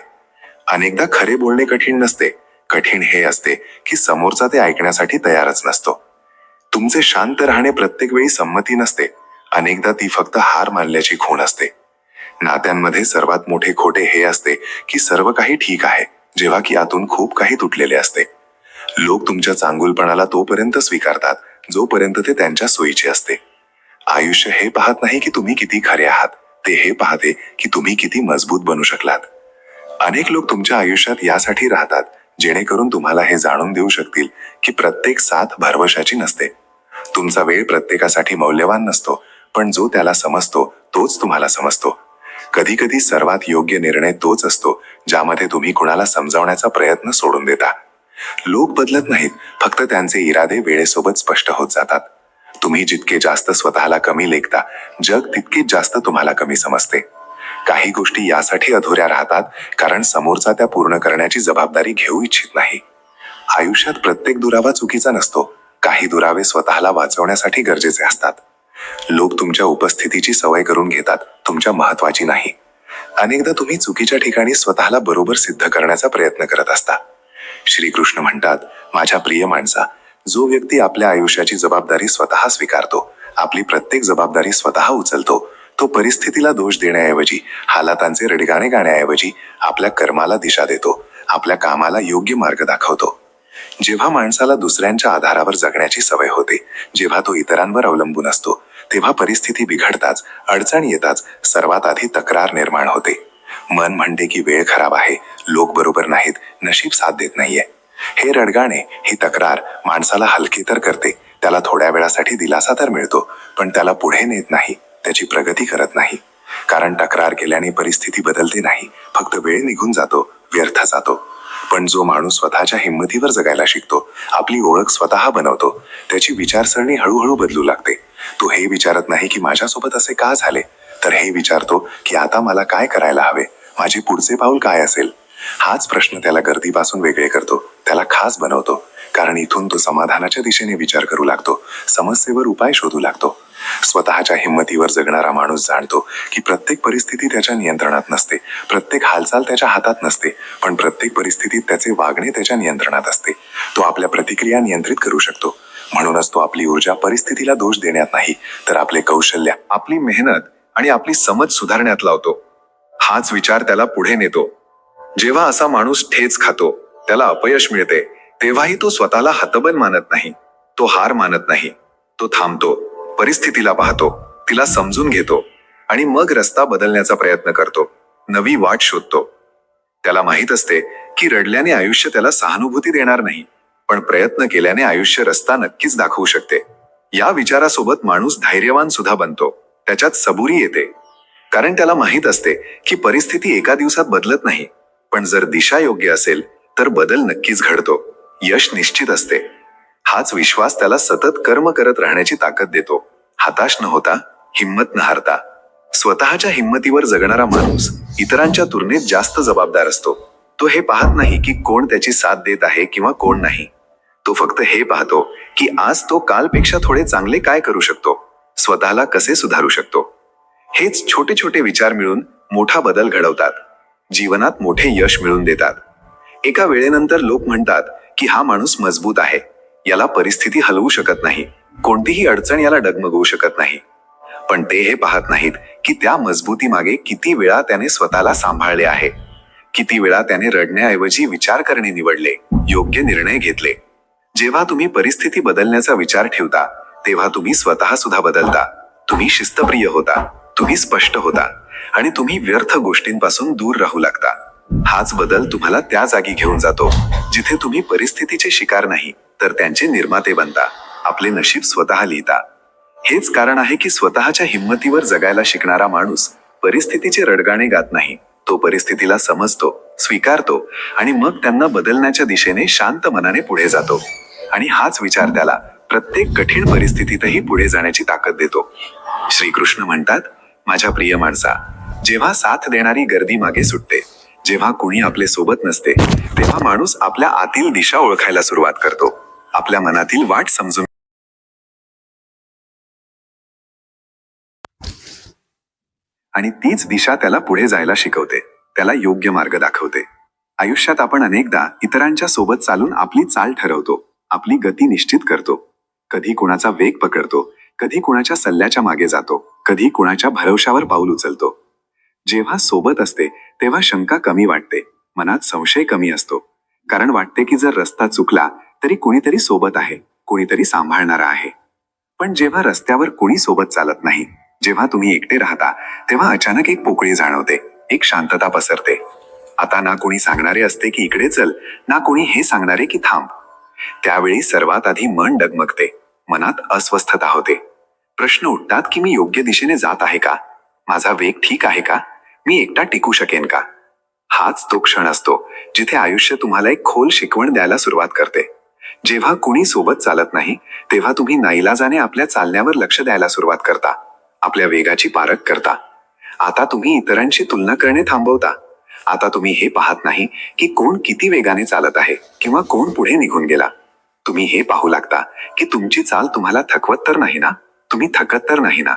अनेकदा खरे बोलणे कठीण नसते, कठीण हे असते की समोरचा ते ऐकण्यासाठी तयारच नसतो. तुमचे शांत राहणे प्रत्येक वेळी संमती नसते, अनेकदा ती फक्त हार मानल्याची खूण असते. नात्यांमध्ये सर्वात मोठे खोटे हे असते की सर्व काही ठीक आहे, जेव्हा की आतून खूप काही तुटलेले असते. लोक तुमच्या चांगुलपणाला तोपर्यंत स्वीकारतात जोपर्यंत ते त्यांच्या सोयीचे असते. आयुष्य हे पाहत नाही की तुम्ही किती खरे आहात, ते हे पाहते की तुम्ही किती मजबूत बनू शकलात. अनेक लोक तुमच्या आयुष्यात यासाठी राहतात जेणेकरून तुम्हाला हे जाणून देऊ शकतील की प्रत्येक साथ भरवशाची नसते. तुमचा वेळ प्रत्येकासाठी मौल्यवान नसतो, पण जो त्याला समजतो तोच तुम्हाला समजतो. कधी कधी सर्वात योग्य निर्णय तोच असतो ज्यामध्ये तुम्ही कुणाला समजावण्याचा प्रयत्न सोडून देता. लोक बदलत नाहीत, फक्त त्यांचे इरादे वेळेसोबत स्पष्ट होत जातात. तुम्ही जितके जास्त स्वतःला कमी लेखता, जग तितकेच जास्त तुम्हाला कमी समजते. काही गोष्टी यासाठी अधुऱ्या राहतात कारण समोरचा त्या पूर्ण करण्याची जबाबदारी घेऊ इच्छित नाही. आयुष्यात प्रत्येक दुरावा चुकीचा नसतो, काही दुरावे स्वतःला वाचवण्यासाठी गरजेचे असतात. लोक तुमच्या उपस्थितीची सवय करून घेतात, तुमच्या महत्वाची नाही. अनेकदा तुम्ही चुकीच्या ठिकाणी स्वतःला बरोबर सिद्ध करण्याचा प्रयत्न करत असता. श्रीकृष्ण म्हणतात, माझ्या प्रिय माणसा, जो व्यक्ती आपल्या आयुष्याची जबाबदारी स्वतः स्वीकारतो, आपली प्रत्येक जबाबदारी स्वतः उचलतो, तो परिस्थितीला दोष देण्याऐवजी, हालातांचे रडगाणे गाण्याऐवजी आपल्या कर्माला दिशा देतो, आपल्या कामाला योग्य मार्ग दाखवतो. जेव्हा माणसाला दुसऱ्यांच्या आधारावर जगण्याची सवय होते, जेव्हा तो इतरांवर अवलंबून असतो, तेव्हा परिस्थिती बिघडताच, अडचण येताच सर्वात आधी तक्रार निर्माण होते. मन म्हणते की वेळ खराब आहे, लोक बरोबर नाहीत, नशीब साथ देत नाहीये. हे रडगाणे, ही तक्रार माणसाला हलकी तर करते, त्याला थोड्या वेळासाठी दिलासा तर मिळतो, पण त्याला पुढे नेत नाही, त्याची प्रगती करत नाही. कारण तक्रार केल्याने परिस्थिती बदलते नाही, फक्त वेळ निघून जातो, व्यर्थ जातो. पण जो माणूस स्वतःच्या हिंमतीवर जगायला शिकतो, आपली ओळख स्वतः बनवतो, त्याची विचारसरणी हळूहळू बदलू लागते. तो हे विचारत नाही की माझ्यासोबत असे का झाले, तर हे विचारतो की आता मला काय करायला हवे, माझे पुढचे पाऊल काय असेल. हाच प्रश्न त्याला गर्दीपासून वेगळे करतो, त्याला खास बनवतो. कारण इथून तो समाधानाच्या दिशेने विचार करू लागतो, समस्येवर उपाय शोधू लागतो. स्वतःच्या हिंमतीवर जगणारा माणूस जाणतो की प्रत्येक परिस्थिती त्याच्या नियंत्रणात नसते, प्रत्येक हालचाल त्याच्या हातात नसते, पण प्रत्येक परिस्थितीत त्याचे वागणे त्याच्या नियंत्रणात असते. तो आपल्या प्रतिक्रिया नियंत्रित करू शकतो. म्हणूनच तो आपली ऊर्जा परिस्थितीला दोष देण्यात नाही, तर आपले कौशल्य, आपली मेहनत आणि आपली समज सुधारण्यात लावतो. हाच विचार त्याला पुढे नेतो. जेव्हा असा माणूस ठेच खातो, त्याला अपयश मिळते, तेव्हाही तो स्वतःला हतबल मानत नाही, तो हार मानत नाही. तो थांबतो, परिस्थितीला पाहतो, तिला समजून घेतो आणि मग रस्ता बदलण्याचा प्रयत्न करतो, नवी वाट शोधतो. त्याला माहित असते की रडल्याने आयुष्य त्याला सहानुभूती देणार नाही, पण प्रयत्न केल्याने आयुष्य रस्ता नक्कीच दाखवू शकते. या विचारासोबत माणूस धैर्यवान सुद्धा बनतो, त्याच्यात सबुरी येते. कारण त्याला माहित असते की परिस्थिती एका दिवसात बदलत नाही, पण जर दिशा योग्य असेल तर बदल नक्कीच घडतो, यश निश्चित असते. हाच विश्वास त्याला सतत कर्म करत राहण्याची ताकद देतो, हताश न होता, हिंमत न हारता. स्वतःच्या हिंमतीवर जगणारा माणूस इतरांच्या तुलनेत जास्त जबाबदार असतो. तो हे पाहत नाही की कोण त्याची साथ देत आहे किंवा कोण नाही. तो फक्त हे पाहतो की आज तो कालपेक्षा थोडे चांगले काय करू शकतो, स्वतःला कसे सुधारू शकतो. हेच छोटे छोटे विचार मिळून मोठा बदल घडवतात, जीवनात मोठे यश मिळवून देतात. एका वेळेनंतर लोक म्हणतात की हा माणूस मजबूत आहे, याला परिस्थिती हलवू शकत नाही, कोणतीही अडचण याला डगमगवू शकत नाही. पण ते हे पाहत नाहीत की त्या मजबूती मागे किती वेळा त्याने स्वतःला सांभाळले आहे, किती वेळा त्याने रडण्याऐवजी विचार करणे निवडले, योग्य निर्णय घेतले. जेव्हा तुम्ही परिस्थिती बदलण्याचा विचार ठेवता, तेव्हा तुम्ही स्वतः सुद्धा बदलता. तुम्ही शिस्तप्रिय होता, तुम्ही स्पष्ट होता आणि तुम्ही व्यर्थ गोष्टींपासून दूर राहू लागता. हाच बदल तुम्हाला त्या जागी घेऊन जातो जिथे तुम्ही परिस्थितीचे शिकार नाही, तर त्यांचे निर्माते बनता, आपले नशीब स्वतः लिहिता. हेच कारण आहे की स्वतःच्या हिंमतीवर जगायला शिकणारा माणूस परिस्थितीचे रडगाणे गात नाही, तो परिस्थितीला समजतो, स्वीकारतो आणि मग त्यांना बदलण्याच्या दिशेने शांत मनाने पुढे जातो. आणि हाच विचार त्याला प्रत्येक कठीण परिस्थितीतही पुढे जाण्याची ताकद देतो. श्रीकृष्ण म्हणतात, माझ्या प्रिय माणसा, जेव्हा साथ देणारी गर्दी मागे सुटते, जेव्हा कुणी आपले सोबत नसते, तेव्हा माणूस आपल्या आतील दिशा ओळखायला सुरुवात करतो, आपल्या मनातील वाट समजून आणि तीच दिशा त्याला पुढे जायला शिकवते, त्याला योग्य मार्ग दाखवते. आयुष्यात आपण अनेकदा इतरांच्या सोबत चालून आपली चाल ठरवतो, आपली गती निश्चित करतो. कधी कुणाचा वेग पकडतो, कधी कुणाच्या सल्ल्याच्या मागे जातो, कधी कुणाच्या भरवशावर पाऊल उचलतो. जेव्हा सोबत असते तेव्हा शंका कमी वाटते, मनात संशय कमी असतो. कारण वाटते की जर रस्ता चुकला तरी कुणीतरी सोबत आहे, कुणीतरी सांभाळणारा आहे. पण जेव्हा रस्त्यावर कुणी सोबत चालत नाही, जेव्हा तुम्ही एकटे राहता, तेव्हा अचानक एक पोकळी जाणवते, एक शांतता पसरते. आता ना कोणी सांगणारे असते की इकडे चल, ना कोणी हे सांगणारे की थांब. त्यावेळी सर्वात आधी मन डगमगते, मनात अस्वस्थता होते. प्रश्न उठतात की मी योग्य दिशेने जात आहे का, माझा वेग ठीक आहे का, मी एकटा टिकू शकेन का. हाच तो क्षण असतो जिथे आयुष्य तुम्हाला एक खोल शिकवण द्यायला सुरुवात करते. जेव्हा कुणी सोबत चालत नाही, तेव्हा तुम्ही नाईलाजाने आपल्या चालण्यावर लक्ष द्यायला सुरुवात करता, आपल्या वेगाची पारख करता. आता तुम्ही इतरांशी तुलना करणे थांबवता. आता तुम्ही हे पाहत नाही की कोण किती वेगाने चालत आहे किंवा कोण पुढे निघून गेला. तुम्ही हे पाहू लागता की तुमची चाल तुम्हाला थकवत तर नाही ना, तुम्ही थकत तर नाही ना,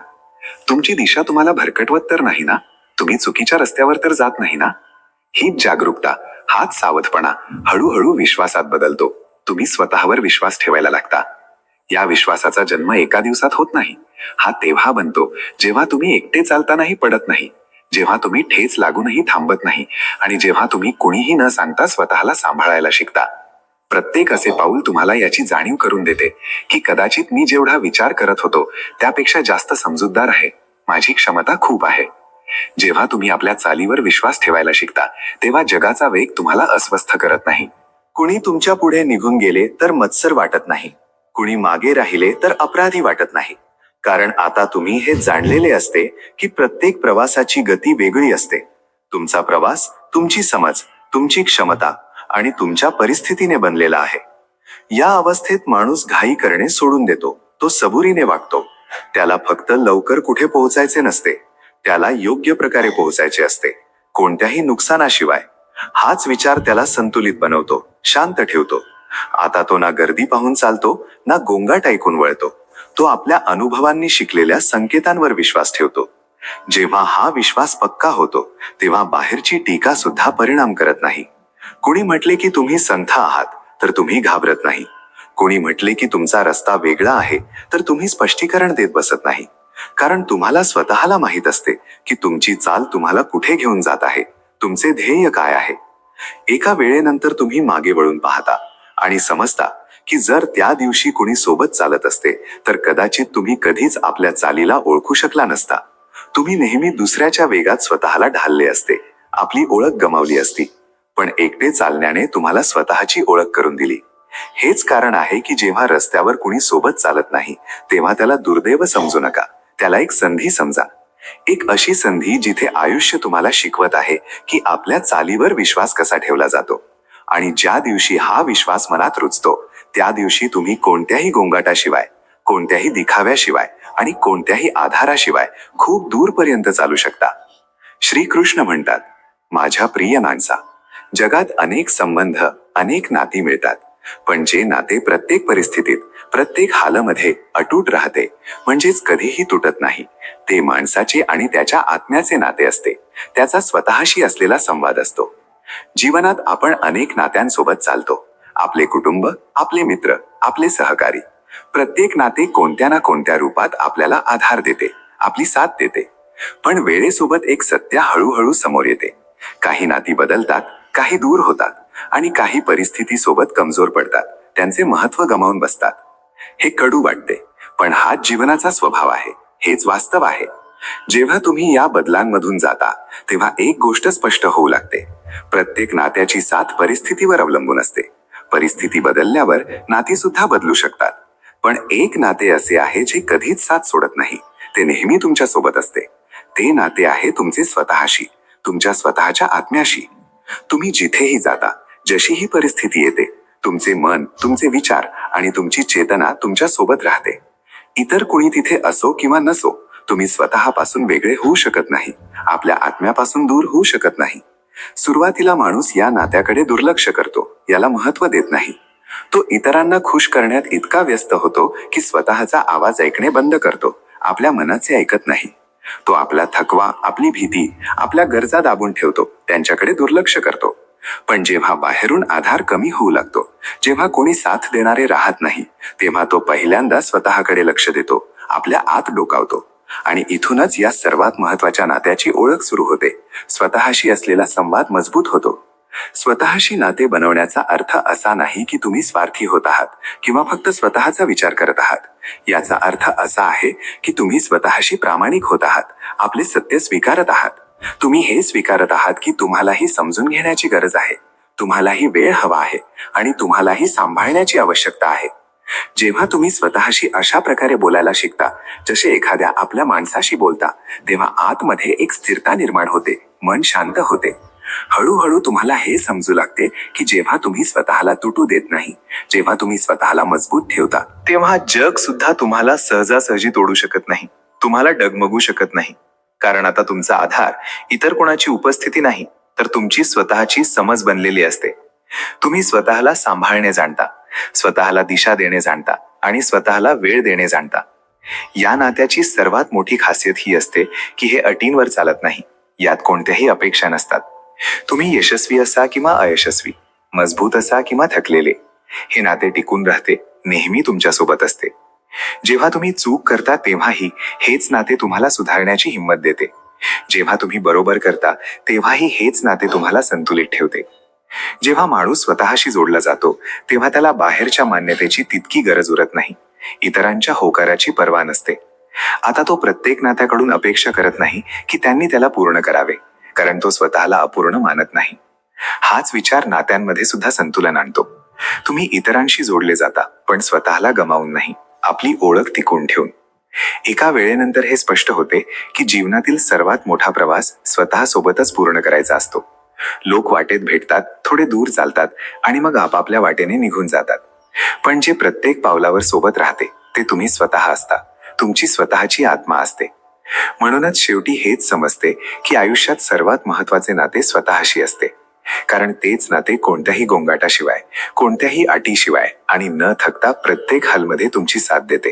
तुमची दिशा तुम्हाला भरकटवत तर नाही ना, तुम्ही चुकीच्या रस्त्यावर तर जात नाही ना. हीच जागरूकता, हाच सावधपणा हळूहळू विश्वासात बदलतो. तुम्ही स्वतःवर विश्वास ठेवायला लागता. या विश्वासाचा जन्म एका दिवसात होत नाही. हा तेव्हा बनतो जेव्हा तुम्ही एकटे चालतानाही पडत नाही, जेव्हा तुम्ही ठेच लागूनही थांबत नाही, आणि जेव्हा तुम्ही कुणीही न सांगता स्वतःला सांभाळायला शिकता. प्रत्येक असे पाऊल तुम्हाला याची जाणीव करून देते की कदाचित मी जेवढा विचार करत होतो त्यापेक्षा जास्त समजूतदार आहे, माझी क्षमता खूप आहे. जेव्हा तुम्ही आपल्या चालीवर विश्वास ठेवायला शिकता तेव्हा जगाचा वेग तुम्हाला अस्वस्थ करत नाही. कुणी तुमच्या पुढे निघून गेले तर मत्सर वाटत नाही, कुणी मागे राहिले तर अपराधी वाटत नाही. कारण आता तुम्ही हे जाणलेले असते की प्रत्येक प्रवासाची गती वेगळी असते. तुमचा प्रवास तुमची समज, तुमची क्षमता आणि तुमच्या परिस्थितीने बनलेला आहे. या अवस्थेत माणूस घाई करणे सोडून देतो, तो सबुरीने वागतो. त्याला फक्त लवकर कुठे पोहोचायचे नसते, त्याला योग्य प्रकारे पोहोचायचे असते, कोणत्याही नुकसानाशिवाय. हाच विचार त्याला संतुलित बनवतो, शांत ठेवतो. आता तो ना गर्दी पाहून चालतो ना गोंगाट ऐकून वळतो. तो आपल्या अनुभवांनी शिकलेल्या संकेतांवर विश्वास ठेवतो. जेव्हा हा विश्वास पक्का होतो तेव्हा बाहेरची टीका सुद्धा परिणाम करत नाही. कुणी म्हटले की तुम्ही संथ आहात तर तुम्ही घाबरत नाही. कुणी म्हटले की तुमचा रस्ता वेगळा आहे तर तुम्ही स्पष्टीकरण देत बसत नाही. कारण तुम्हाला स्वतःला माहीत असते की तुमची चाल तुम्हाला कुठे घेऊन जात आहे, तुमचे ध्येय काय आहे. एका वेळेनंतर तुम्ही मागे वळून पाहता आणि समजता की जर त्या दिवशी कुणी सोबत चालत असते तर कदाचित तुम्ही कधीच आपल्या चालीला ओळखू शकला नसता. तुम्ही नेहमी दुसऱ्याच्या वेगात स्वतःला ढालले असते, आपली ओळख गमावली असती. पण एकटे चालण्याने तुम्हाला स्वतःची ओळख करून दिली. हेच कारण आहे की जेव्हा रस्त्यावर कुणी सोबत चालत नाही तेव्हा त्याला दुर्दैव समजू नका, त्याला एक संधी समजा. एक अशी संधी जिथे आयुष्य तुम्हाला शिकवत आहे की आपल्या चालीवर विश्वास कसा ठेवला जातो. आणि ज्या दिवशी हा विश्वास मनात रुजतो त्या दिवशी तुम्ही कोणत्याही गोंगाटाशिवाय, कोणत्याही दिखाव्याशिवाय आणि कोणत्याही आधाराशिवाय खूप दूरपर्यंत चालू शकता. श्रीकृष्ण म्हणतात, माझ्या प्रिय माणसा, जगात अनेक संबंध, अनेक नाती मिळतात, पण जे नाते प्रत्येक परिस्थितीत, प्रत्येक हालमध्ये अटूट राहते, म्हणजेच कधीही तुटत नाही, ते माणसाचे आणि त्याच्या आत्म्याचे नाते असते. त्याचा स्वतःशी असलेला संवाद असतो. जीवनात आपण अनेक नात्यांसोबत चालतो. आपले कुटुंब, आपले मित्र, आपले सहकारी. प्रत्येक नाते कोणत्या ना कोणत्या रूपात आपल्याला आधार देते, आपली साथ देते. पण वेळेसोबत एक सत्य हळूहळू समोर येते. काही नाती बदलतात, काही दूर होतात आणि काही परिस्थिती सोबत कमजोर पडतात, त्यांचे महत्त्व गमावून बसतात. हे कडू वाटते, पण हाच जीवनाचा स्वभाव आहे, हेच वास्तव आहे. जेव्हा तुम्ही या बदलांमधून जाता तेव्हा एक गोष्ट स्पष्ट होऊ लागते. प्रत्येक नात्याची साथ परिस्थितीवर अवलंबून असते. परिस्थिती बदलल्यावर नाती सुद्धा बदलू शकतात. पण एक नाते असे आहे जे कधीच साथ सोडत नाही, ते नेहमी तुमच्या सोबत असते. ते नाते आहे तुमचे स्वतःशी, तुमच्या स्वतःच्या आत्म्याशी. तुम्ही जिथेही जाता, जशीही परिस्थिती येते, तुमचे मन, तुमचे विचार आणि तुमची चेतना तुमच्या सोबत राहते. इतर कुणी तिथे असो किंवा नसो, तुम्ही स्वतःपासून वेगळे होऊ शकत नाही, आपल्या आत्म्यापासून दूर होऊ शकत नाही. सुरुवातीला माणूस या नात्याकडे दुर्लक्ष करतो, याला महत्त्व देत नाही. तो इतरांना खुश करण्यात इतका व्यस्त होतो की स्वतःचा आवाज ऐकणे बंद करतो, आपल्या मनाचे ऐकत नाही. तो आपला थकवा, आपली भीती, आपल्या गरजा दाबून ठेवतो, त्यांच्याकडे दुर्लक्ष करतो. पण जेव्हा बाहेरून आधार कमी होऊ लागतो, जेव्हा कोणी साथ देणारे राहत नाही, तेव्हा तो पहिल्यांदा स्वतःकडे लक्ष देतो, आपल्या आत डोकावतो. आणि इथूनच या सर्वात महत्वाच्या नात्याची ओळख सुरू होते. स्वतःशी असलेला संवाद मजबूत होतो. स्वतःशी नाते बनवण्याचा अर्थ असा नाही की तुम्ही स्वार्थी होत आहात किंवा फक्त स्वतःचा विचार करत आहात. याचा अर्थ असा आहे की तुम्ही स्वतःशी प्रामाणिक होत आहात, आपले सत्य स्वीकारत आहात. तुम्ही हे स्वीकारत आहात की तुम्हालाही समजून घेण्याची गरज आहे, तुम्हालाही वेळ हवा आहे आणि तुम्हालाही सांभाळण्याची आवश्यकता आहे. जेव्हा तुम्ही स्वतःशी अशा प्रकारे बोलायला शिकता जसे एखाद्या आपल्या माणसाशी बोलता, तेव्हा आतमध्ये एक स्थिरता निर्माण होते, मन शांत होते. हळूहळू तुम्हाला हे समजू लागते की जेव्हा तुम्ही स्वतःला तुटू देत नाही, जेव्हा तुम्ही स्वतःला मजबूत ठेवता, तेव्हा जग सुद्धा तुम्हाला सहजासहजी तोडू शकत नाही, तुम्हाला डगमगू शकत नाही. कारण आता तुमचा आधार इतर कोणाची उपस्थिती नाही तर तुमची स्वतःची समज बनलेली असते. तुम्ही स्वतःला सांभाळणे जाणता, स्वतःला दिशा देणे जाणता आणि स्वतःला वेळ देणे जाणता. या नात्याची सर्वात मोठी खासियत ही असते की हे अटींवर चालत नाही. यात कोणत्याही अपेक्षा नसतात. तुम्ही यशस्वी असा किंवा अयशस्वी, मजबूत असा किंवा थकलेले, हे नाते टिकून राहते, नेहमी तुमच्यासोबत असते. जेव्हा तुम्ही चूक करता तेव्हाही हेच नाते तुम्हाला सुधारण्याची हिंमत देते. जेव्हा तुम्ही बरोबर करता तेव्हाही हेच नाते तुम्हाला संतुलित ठेवते. जेव्हा माणूस स्वतःशी जोडला जातो तेव्हा त्याला बाहेरच्या मान्यतेची तितकी गरज उरत नाही. इतरांच्या होकाराची पर्वा नसते. आता तो प्रत्येक नात्याकडून अपेक्षा करत नाही की त्यांनी त्याला पूर्ण करावे, कारण तो स्वतःला अपूर्ण मानत नाही. हाच विचार नात्यांमध्ये सुद्धा संतुलन आणतो. तुम्ही इतरांशी जोडले जाता, पण स्वतःला गमावून नाही, आपली ओळख टिकवून ठेवून. एका वेळेनंतर हे स्पष्ट होते की जीवनातील सर्वात मोठा प्रवास स्वतःसोबतच पूर्ण करायचा असतो. लोक वाटेत भेटतात, थोडे दूर चालतात आणि मग आपापल्या वाटेने निघून जातात. पण जे प्रत्येक पावलावर सोबत राहते ते तुम्ही स्वतः असता, तुमची स्वतःची आत्मा असते. म्हणूनच शेवटी हेच समजते की आयुष्यात सर्वात महत्वाचे नाते स्वतःशी असते. कारण तेच नाते कोणत्याही गोंगाटाशिवाय, कोणत्याही अटीशिवाय आणि न थकता प्रत्येक हालमध्ये तुमची साथ देते,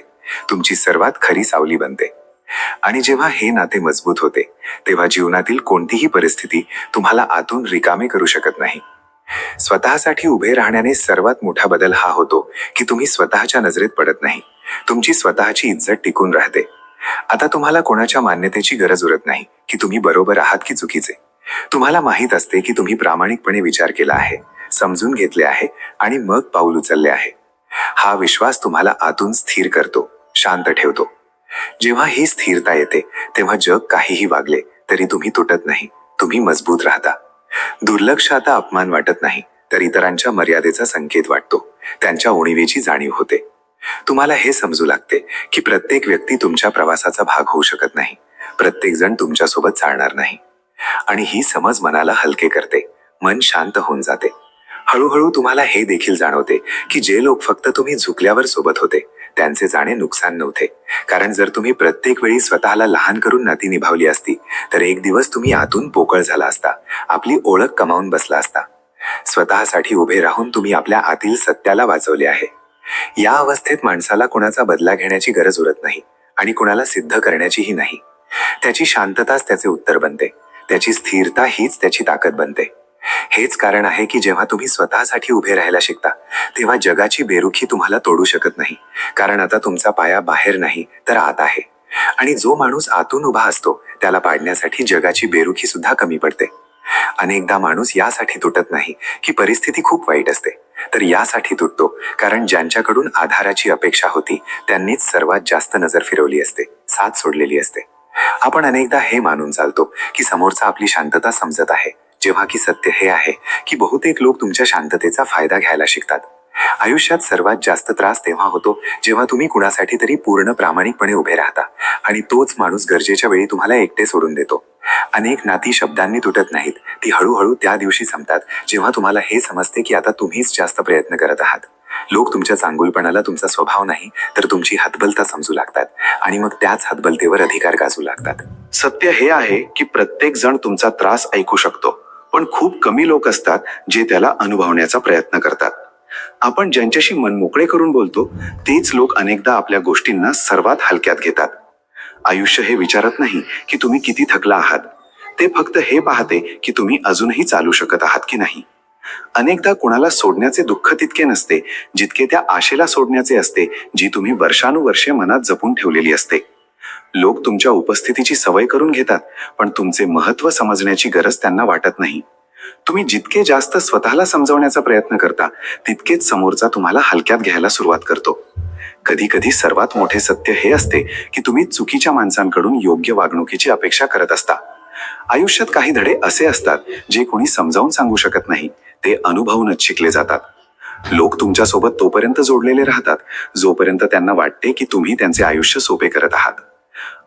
तुमची सर्वात खरी सावली बनते. आणि जेव्हा हे नाते मजबूत होते तेव्हा जीवनातील कोणतीही परिस्थिती तुम्हाला आतून रिकामे करू शकत नाही. स्वतःसाठी उभे राहण्याने सर्वात मोठा बदल हा होतो की तुम्ही स्वतःच्या नजरेत पडत नाही, तुमची स्वतःची इज्जत टिकून राहते. आता तुम्हाला कोणाच्या मान्यतेची गरज उरत नाही की तुम्ही बरोबर आहात की चुकीचे. तुम्हाला माहीत असते की तुम्ही प्रामाणिकपणे विचार केला आहे, समजून घेतले आहे आणि मग पाऊल उचलले आहे. हा विश्वास तुम्हाला आतून स्थिर करतो, शांत ठेवतो. जेव्हा ही स्थिरता येते तेव्हा जग काहीही वागले तरी तुम्ही तुटत नाही, तुम्ही मजबूत राहता. दुर्लक्ष आता अपमान वाटत नाही, तर इतरांच्या मर्यादेचा संकेत वाटतो, त्यांच्या उणीवेची जाणीव होते. तुम्हाला हे समजू लागते की प्रत्येक व्यक्ती तुमच्या प्रवासाचा भाग होऊ शकत नाही, प्रत्येक जण तुमच्यासोबत चालणार नाही. आणि ही समज मनाला हलके करते, मन शांत होऊन जाते. हळूहळू तुम्हाला हे देखील जाणवते की जे लोक फक्त तुम्ही झुकल्यावर सोबत होते त्यांचे जाणे नुकसान नव्हते. कारण जर तुम्ही प्रत्येक वेळी स्वतःला लहान करून नाती निभावली असती तर एक दिवस तुम्ही आतून पोकळ झाला असता, आपली ओळख कमावून बसला असता. स्वतःसाठी उभे राहून तुम्ही आपल्या आतील सत्याला वाचवले आहे. या अवस्थेत माणसाला कुणाचा बदला घेण्याची गरज उरत नाही आणि कुणाला सिद्ध करण्याचीही नाही. त्याची शांतताच त्याचे उत्तर बनते, त्याची स्थिरता हीच त्याची ताकद बनते. हेच कारण आहे की जेव्हा तुम्ही स्वतःसाठी उभे राहायला शिकता तेव्हा जगाची बेरुखी तुम्हाला तोडू शकत नाही. कारण आता तुमचा पाया बाहेर नाही तर आत आहे. आणि जो माणूस आतून उभा असतो त्याला पाडण्यासाठी जगाची बेरुखी सुद्धा कमी पडते. अनेकदा माणूस यासाठी तुटत नाही की परिस्थिती खूप वाईट असते, तर यासाठी तुटतो कारण ज्यांच्याकडून आधाराची अपेक्षा होती त्यांनीच सर्वात जास्त नजर फिरवली असते, साथ सोडलेली असते. आपण अनेकदा हे मानून चालतो की समोरचा आपली शांतता समजत आहे, जेव्हा की सत्य हे आहे की बहुतेक लोक तुमच्या शांततेचा फायदा घ्यायला शिकतात. आयुष्यात सर्वात जास्त त्रास तेव्हा होतो जेव्हा तुम्ही कुणासाठी तरी पूर्ण प्रामाणिकपणे उभे राहता आणि तोच माणूस गरजेच्या वेळी तुम्हाला एकटे सोडून देतो. अनेक नाती शब्दांनी तुटत नाहीत, ती हळूहळू त्या दिवशी संपतात जेव्हा तुम्हाला हे समजते की आता तुम्हीच जास्त प्रयत्न करत आहात. लोक तुमच्या चांगुलपणाला तुमचा स्वभाव नाही तर तुमची हतबलता समजू लागतात आणि मग त्याच हतबलतेवर अधिकार गाजू लागतात. सत्य हे आहे की प्रत्येक जण तुमचा त्रास ऐकू शकतो, पण खूप कमी लोक असतात जे त्याला अनुभवण्याचा प्रयत्न करतात. आपण ज्यांच्याशी मन मोकळे करून बोलतो तेच लोक अनेकदा आपल्या गोष्टींना सर्वात हलक्यात घेतात. आयुष्य हे विचारत नाही की तुम्ही किती थकला आहात, ते फक्त हे पाहते की तुम्ही अजूनही चालू शकत आहात की नाही. अनेकदा कुणाला सोडण्याचे दुःख तितके नसते जितके त्या आशेला सोडण्याचे असते जी तुम्ही वर्षानुवर्षे मनात जपून ठेवलेली असते. लोक तुमच्या उपस्थितीची सवय करून घेतात, पण तुमचे महत्त्व समजण्याची गरज त्यांना वाटत नाही. तुम्ही जितके जास्त स्वतःला समजवण्याचा प्रयत्न करता तितकेच समोरचा तुम्हाला हलक्यात घ्यायला सुरुवात करतो. कधी कधी सर्वात मोठे सत्य हे असते की तुम्ही चुकीच्या माणसांकडून योग्य वागणुकीची अपेक्षा करत असता. आयुष्यात काही धडे असे असतात जे कोणी समजावून सांगू शकत नाही, ते अनुभवूनच शिकले जातात. लोक तुमच्यासोबत तोपर्यंत जोडलेले राहतात जोपर्यंत त्यांना वाटते की तुम्ही त्यांचे आयुष्य सोपे करत आहात.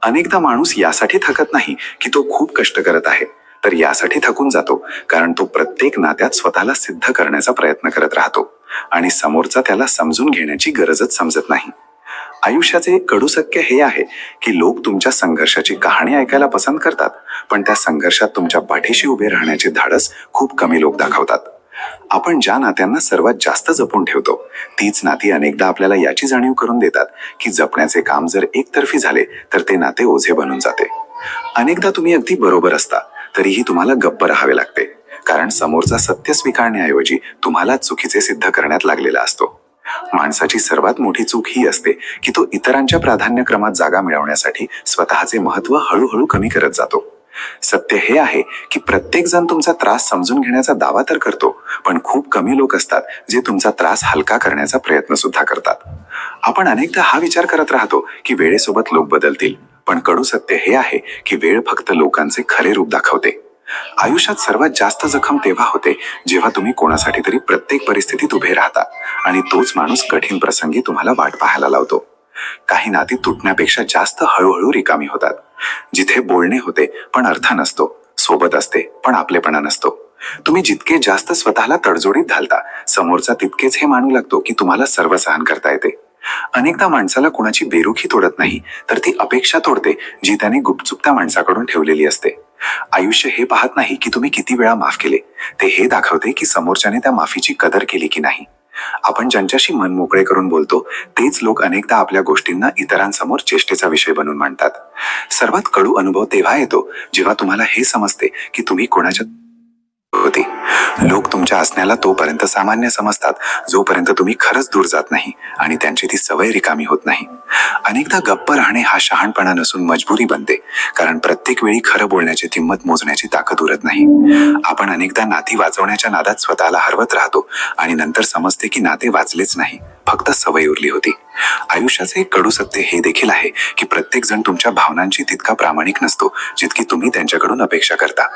अनेकदा माणूस यासाठी थकत नाही की तो खूप कष्ट करत आहे, तर यासाठी थकून जातो कारण तो प्रत्येक नात्यात स्वतःला सिद्ध करण्याचा प्रयत्न करत राहतो आणि समोरचा त्याला समजून घेण्याची गरजच समजत नाही. आयुष्याचे कडू सत्य हे आहे की लोक तुमच्या संघर्षाची कहाणी ऐकायला पसंत करतात, पण त्या संघर्षात तुमच्या पाठीशी उभे राहण्याचे धाडस खूप कमी लोक दाखवतात. आपण ज्या नात्यांना सर्वात जास्त जपून ठेवतो तीच नाती अनेकदा आपल्याला याची जाणीव करून देतात की जपण्याचे काम जर एकतर्फी झाले तर ते नाते ओझे बनून जाते. अनेकदा तुम्ही अगदी बरोबर असता तरीही तुम्हाला गप्प राहावे लागते, कारण समोरचा सत्य स्वीकारण्याऐवजी तुम्हाला चुकीचे सिद्ध करण्यात लागलेला असतो. माणसाची सर्वात मोठी चूक ही असते की तो इतरांच्या प्राधान्यक्रमात जागा मिळवण्यासाठी स्वतःचे महत्त्व हळूहळू कमी करत जातो. सत्य हे आहे की प्रत्येक जण तुमचा त्रास समजून घेण्याचा दावा तर करतो, पण खूप कमी लोक असतात जे तुमचा त्रास हलका करण्याचा प्रयत्न सुद्धा करतात. आपण अनेकदा हा विचार करत राहतो की वेळेसोबत लोक बदलतील, पण कडू सत्य हे आहे की वेळ फक्त लोकांचे खरे रूप दाखवते. आयुष्यात सर्वात जास्त जखम तेव्हा होते जेव्हा तुम्ही कोणासाठी तरी प्रत्येक परिस्थितीत उभे राहता आणि तोच माणूस कठीण प्रसंगी तुम्हाला वाट पाहायला लावतो. काही नाती तुटण्यापेक्षा जास्त हळूहळू रिकामी होतात. जिथे बोलणे होते पण अर्थ नसतो, सोबत असते पण आपलेपणा नसतो. तुम्ही जितके जास्त स्वतःला तडजोडीत घालता, समोरचा तितकेच हे मानू लागतो की तुम्हाला सर्व सहन करता येते. अनेकदा माणसाला कुणाची बेरुखी तोडत नाही, तर ती अपेक्षा तोडते जी त्याने गुपचूप त्या माणसाकडून ठेवलेली असते. आयुष्य हे पाहत नाही की तुम्ही किती वेळा माफ केले, ते हे दाखवते की समोरच्याने त्या माफीची कदर केली की नाही. आपण ज्यांच्याशी मन मोकळे करून बोलतो तेच लोक अनेकदा आपल्या गोष्टींना इतरांसमोर चेष्टेचा विषय बनवून मांडतात. सर्वात कडू अनुभव तेव्हा येतो जेव्हा तुम्हाला हे समजते की तुम्ही कोणाच्या होती. लोक तुमच्या असण्याला तोपर्यंत सामान्य समजतात जोपर्यंत तुम्ही खरंच दूर जात नाही आणि त्यांची ती सवय रिकामी होत नाही. अनेकदा गप्प राहणे हा शहाणपणा नसून मजबुरी बनते, कारण प्रत्येक वेळी खरं बोलण्याची किंमत मोजण्याची ताकद उरत नाही. आपण अनेकदा नाती वाचवण्याच्या नादात स्वतःला हरवत राहतो आणि नंतर समजते की नाते वाचलेच नाही, फक्त सवय उरली होती. आयुष्याचे एक कडू सत्य हे देखील आहे की प्रत्येक जण तुमच्या भावनांची तितका प्रामाणिक नसतो जितकी तुम्ही त्यांच्याकडून अपेक्षा करता.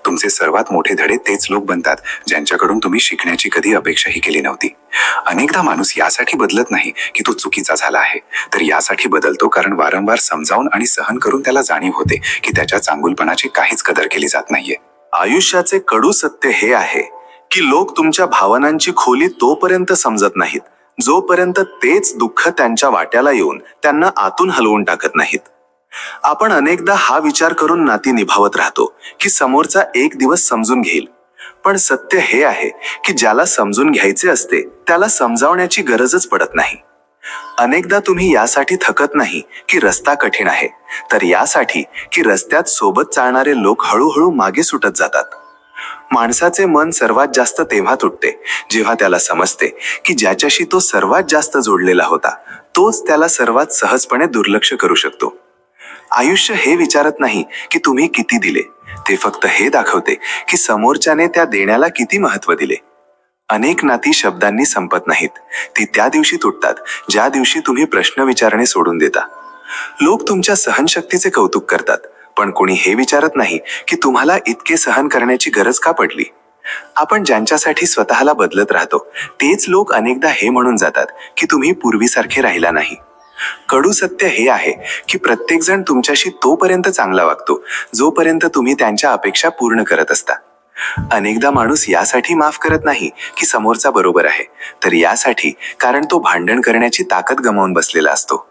तुमचे सर्वात मोठे धडे तेच लोक बनतात ज्यांच्याकडून तुम्ही शिकण्याची कधी अपेक्षाही केली नव्हती. अनेकदा माणूस यासाठी बदलत नाही की तो चुकीचा झाला आहे, तर यासाठी बदलतो कारण वारंवार समजावून आणि सहन करून त्याला जाणीव होते की त्याच्या चांगुलपणाची काहीच कदर केली जात नाहीये. आयुष्याचे कडू सत्य हे आहे की लोक तुमच्या भावनांची खोली तोपर्यंत समजत नाहीत जोपर्यंत तेच दुःख त्यांच्या वाट्याला येऊन त्यांना आतून हलवून टाकत नाहीत. आपण अनेकदा हा विचार करून नाती निभावत राहतो की समोरचा एक दिवस समजून घेईल, पण सत्य हे आहे की ज्याला समजून घ्यायचे असते त्याला समजावण्याची गरजच पडत नाही. अनेकदा तुम्ही यासाठी थकत नाही की रस्ता कठीण आहे, तर यासाठी की रस्त्यात सोबत चालणारे लोक हळूहळू मागे सुटत जातात. माणसाचे मन सर्वात जास्त तेव्हा तुटते जेव्हा त्याला समजते की ज्याच्याशी तो सर्वात जास्त जोडलेला होता तोच त्याला सर्वात सहजपणे दुर्लक्ष करू शकतो. आयुष्य हे विचारत नाही की तुम्ही किती दिले, ते फक्त हे दाखवते की समोरच्याने त्या देण्याला किती महत्त्व दिले. अनेक नाती शब्दांनी संपत नाहीत, ती त्या दिवशी तुटतात ज्या दिवशी तुम्ही प्रश्न विचारणे सोडून देता. लोक तुमच्या सहनशक्तीचे कौतुक करतात, पण कोणी हे विचारत नाही की तुम्हाला इतके सहन करण्याची गरज का पडली. आपण ज्यांच्यासाठी स्वतःला बदलत राहतो तेच लोक अनेकदा हे म्हणून जातात की तुम्ही पूर्वीसारखे राहिला नाही. कडू सत्य हे आहे की प्रत्येक जण तुमच्याशी तोपर्यंत चांगला वागतो जोपर्यंत तुम्ही त्यांच्या अपेक्षा पूर्ण करत असता. अनेकदा माणूस यासाठी माफ करत नाही की समोरचा बरोबर आहे, तर यासाठी कारण तो भांडण करण्याची ताकद गमावून बसलेला असतो.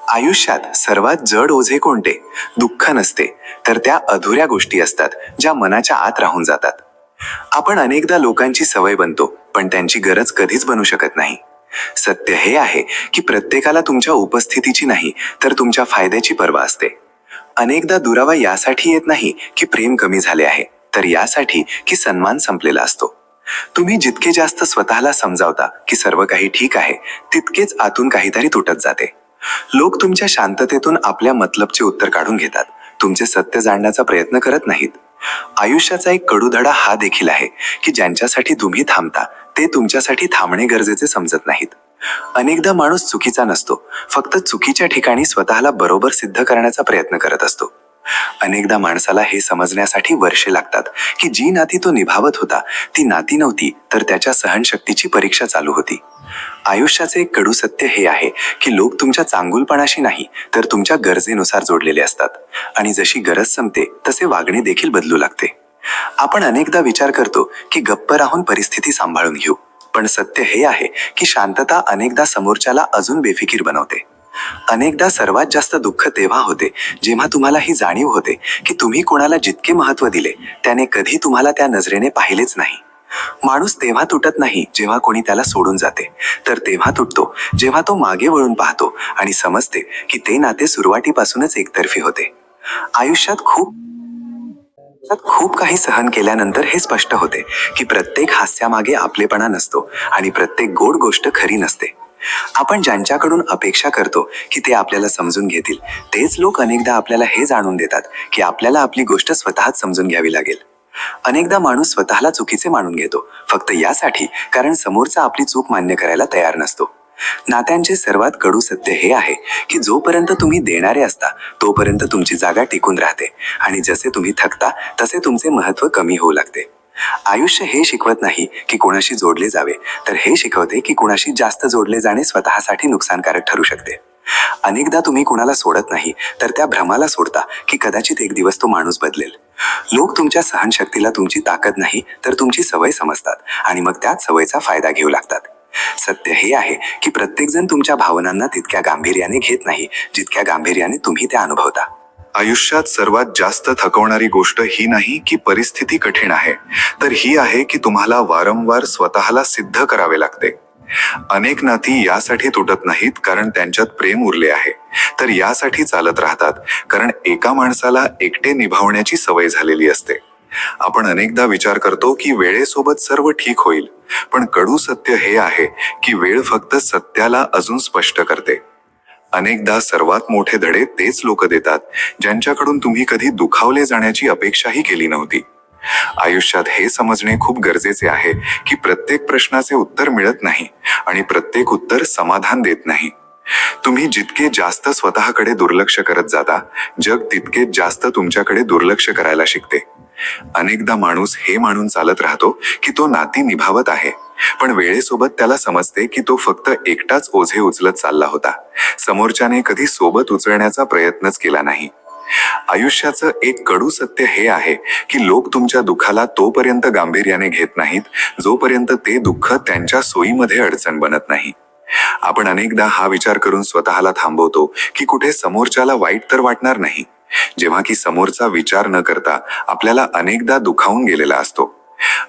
आयुष्यात सर्वात जड ओझे कोणते? दुःख नसते, तर त्या अधुऱ्या गोष्टी असतात ज्या मनाच्या आत राहून जातात. आपण अनेकदा लोकांची सवय बनतो, पण त्यांची गरज कधीच बनू शकत नाही. सत्य हे आहे की प्रत्येकाला तुमच्या उपस्थितीची नाही तर तुमच्या फायद्याची पर्वा असते. अनेकदा दुरावा यासाठी येत नाही की प्रेम कमी झाले आहे, तर यासाठी की सन्मान संपलेला असतो. तुम्ही जितके जास्त स्वतःला समजावता की सर्व काही ठीक आहे, तितकेच आतून काहीतरी तुटत जाते. लोक तुमच्या शांततेतून आपल्या मतलबचे उत्तर काढून घेतात, तुमचे सत्य जाणण्याचा प्रयत्न करत नाहीत. आयुष्याचा एक कडूधडा हा देखील आहे की ज्यांच्यासाठी तुम्ही थांबता ते तुमच्यासाठी थांबणे गरजेचे समजत नाहीत. अनेकदा माणूस चुकीचा नसतो, फक्त चुकीच्या ठिकाणी स्वतःला बरोबर सिद्ध करण्याचा प्रयत्न करत असतो. अनेकदा माणसाला हे समजण्यासाठी वर्षे लागतात की जी नाती तो निभावत होता ती नाती नव्हती, तर त्याच्या सहनशक्तीची परीक्षा चालू होती. आयुष्याचे एक कडू सत्य हे आहे की लोक तुमच्या चांगुलपणाशी नाही तर तुमच्या गरजेनुसार जोडलेले असतात, आणि जशी गरज संपते तसे वागणे देखील बदलू लागते. आपण अनेकदा विचार करतो की गप्प राहून परिस्थिती सांभाळून घेऊ, पण सत्य हे आहे की शांतता अनेकदा समोरच्याला अजून बेफिकीर बनवते. अनेकदा सर्वात जास्त दुःख तेव्हा होते जेव्हा तुम्हाला ही जाणीव होते की तुम्ही कोणाला जितके महत्त्व दिले त्याने कधी तुम्हाला त्या नजरेने पाहिलेच नाही. माणूस तेव्हा तुटत नाही जेव्हा कोणी त्याला सोडून जाते, तर तेव्हा तुटतो जेव्हा तो मागे वळून पाहतो आणि समजते की ते नाते सुरुवातीपासूनच एकतर्फी होते. आयुष्यात खूप काही सहन केल्यानंतर हे स्पष्ट होते की प्रत्येक हास्यामागे आपलेपणा नसतो आणि प्रत्येक गोड गोष्ट खरी नसते. आपण ज्यांच्याकडून अपेक्षा करतो की ते आपल्याला समजून घेतील, तेच लोक अनेकदा आपल्याला हे जाणून देतात की आपल्याला आपली गोष्ट स्वतःच समजून घ्यावी लागेल. अनेकदा माणूस स्वतःला चुकीचे मानून घेतो फक्त यासाठी कारण समोरचा आपली चूक मान्य करायला तयार नसतो. नात्यांचे सर्वात कडू सत्य हे आहे की जोपर्यंत तुम्ही देणारे असता तोपर्यंत तुमची जागा टिकून राहते आणि जसे तुम्ही थकता तसे तुमचे महत्त्व कमी होऊ लागते. आयुष्य हे शिकवत नाही की कोणाशी जोडले जावे, तर हे शिकवते की कोणाशी जास्त जोडले जाणे स्वतःसाठी नुकसानकारक ठरू शकते. अनेकदा तुम्ही कुणाला सोडत नाही तर त्या भ्रमाला सोडता की कदाचित एक दिवस तो माणूस बदलेल. लोक तुमच्या सहनशक्तीला तुमची ताकद नाही तर तुमची सवय समजतात आणि मग त्याच सवयीचा फायदा घेऊ लागतात. सत्य हे आहे की प्रत्येकजण तुमच्या भावनांना तितक्या गांभीर्याने घेत नाही जितक्या गांभीर्याने तुम्ही त्या अनुभवता. आयुष्यात सर्वात जास्त थकवणारी गोष्ट ही नाही की परिस्थिती कठीण आहे, तर ही आहे की तुम्हाला वारंवार स्वतःला सिद्ध करावे लागते. अनेक नाती यासाठी तुटत नाहीत कारण त्यांच्यात प्रेम उरले आहे, तर यासाठी चालत राहतात कारण एका माणसाला एकटे निभावण्याची सवय झालेली असते. आपण अनेकदा विचार करतो की वेळेसोबत सर्व ठीक होईल, पण कडू सत्य हे आहे की वेळ फक्त सत्याला अजून स्पष्ट करते. अनेकदा सर्वात मोठे धडे तेच लोक देतात ज्यांच्याकडून तुम्ही कधी दुखावले जाण्याची अपेक्षाही केली नव्हती. आयुष्यात हे समजणे खूप गरजेचे आहे की प्रत्येक प्रश्नाचे उत्तर मिळत नाही आणि प्रत्येक उत्तर समाधान देत नाही. तुम्ही जितके जास्त स्वतःकडे दुर्लक्ष करत जाता, जग तितकेच जास्त तुमच्याकडे दुर्लक्ष करायला शिकते. अनेकदा माणूस हे मानून चालत राहतो की तो नाती निभावत आहे, पण वेळेसोबत त्याला समजते की तो फक्त एकटाच ओझे उचलत चालला होता. समोरच्याने कधी सोबत उचलण्याचा प्रयत्नच केला नाही. आयुष्याचं एक कडू सत्य हे आहे की लोक तुमच्या दुःखाला तोपर्यंत गांभीर्याने घेत नाहीत जोपर्यंत ते दुःख त्यांच्या सोयीमध्ये अडचण बनत नाही. आपण अनेकदा हा विचार करून स्वतःला थांबवतो की कुठे समोरच्याला वाईट तर वाटणार नाही, जेव्हा की समोरचा विचार न करता आपल्याला अनेकदा दुखावून गेलेला असतो.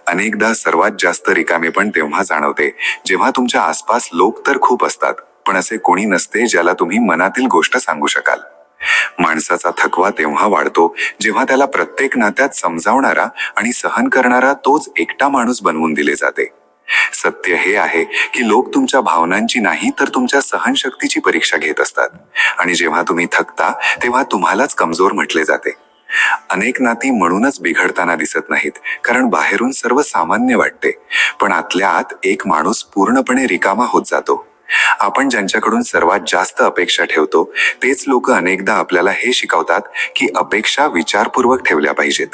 अनेकदा सर्वात जास्त रिकामेपण तेव्हा जाणवते जेव्हा तुमच्या आसपास लोक तर खूप असतात, पण असे कोणी नसते ज्याला तुम्ही मनातील गोष्ट सांगू शकाल. माणसाचा थकवा तेव्हा वाढतो जेव्हा त्याला प्रत्येक नात्यात समजावणारा आणि सहन करणारा तोच एकटा माणूस बनवून दिले जाते. सत्य हे आहे की लोक तुमच्या भावनांची नाही तर तुमच्या सहनशक्तीची परीक्षा घेत असतात आणि जेव्हा तुम्ही थकता तेव्हा तुम्हालाच कमजोर म्हटले जाते. अनेक नाती म्हणूनच बिघडताना दिसत नाहीत कारण बाहेरून सर्व सामान्य वाटते, पण आतल्या आत एक माणूस पूर्णपणे रिकामा होत जातो. आपण ज्यांच्याकडून सर्वात जास्त अपेक्षा ठेवतो तेच लोक अनेकदा आपल्याला हे शिकवतात की अपेक्षा विचारपूर्वक ठेवल्या पाहिजेत.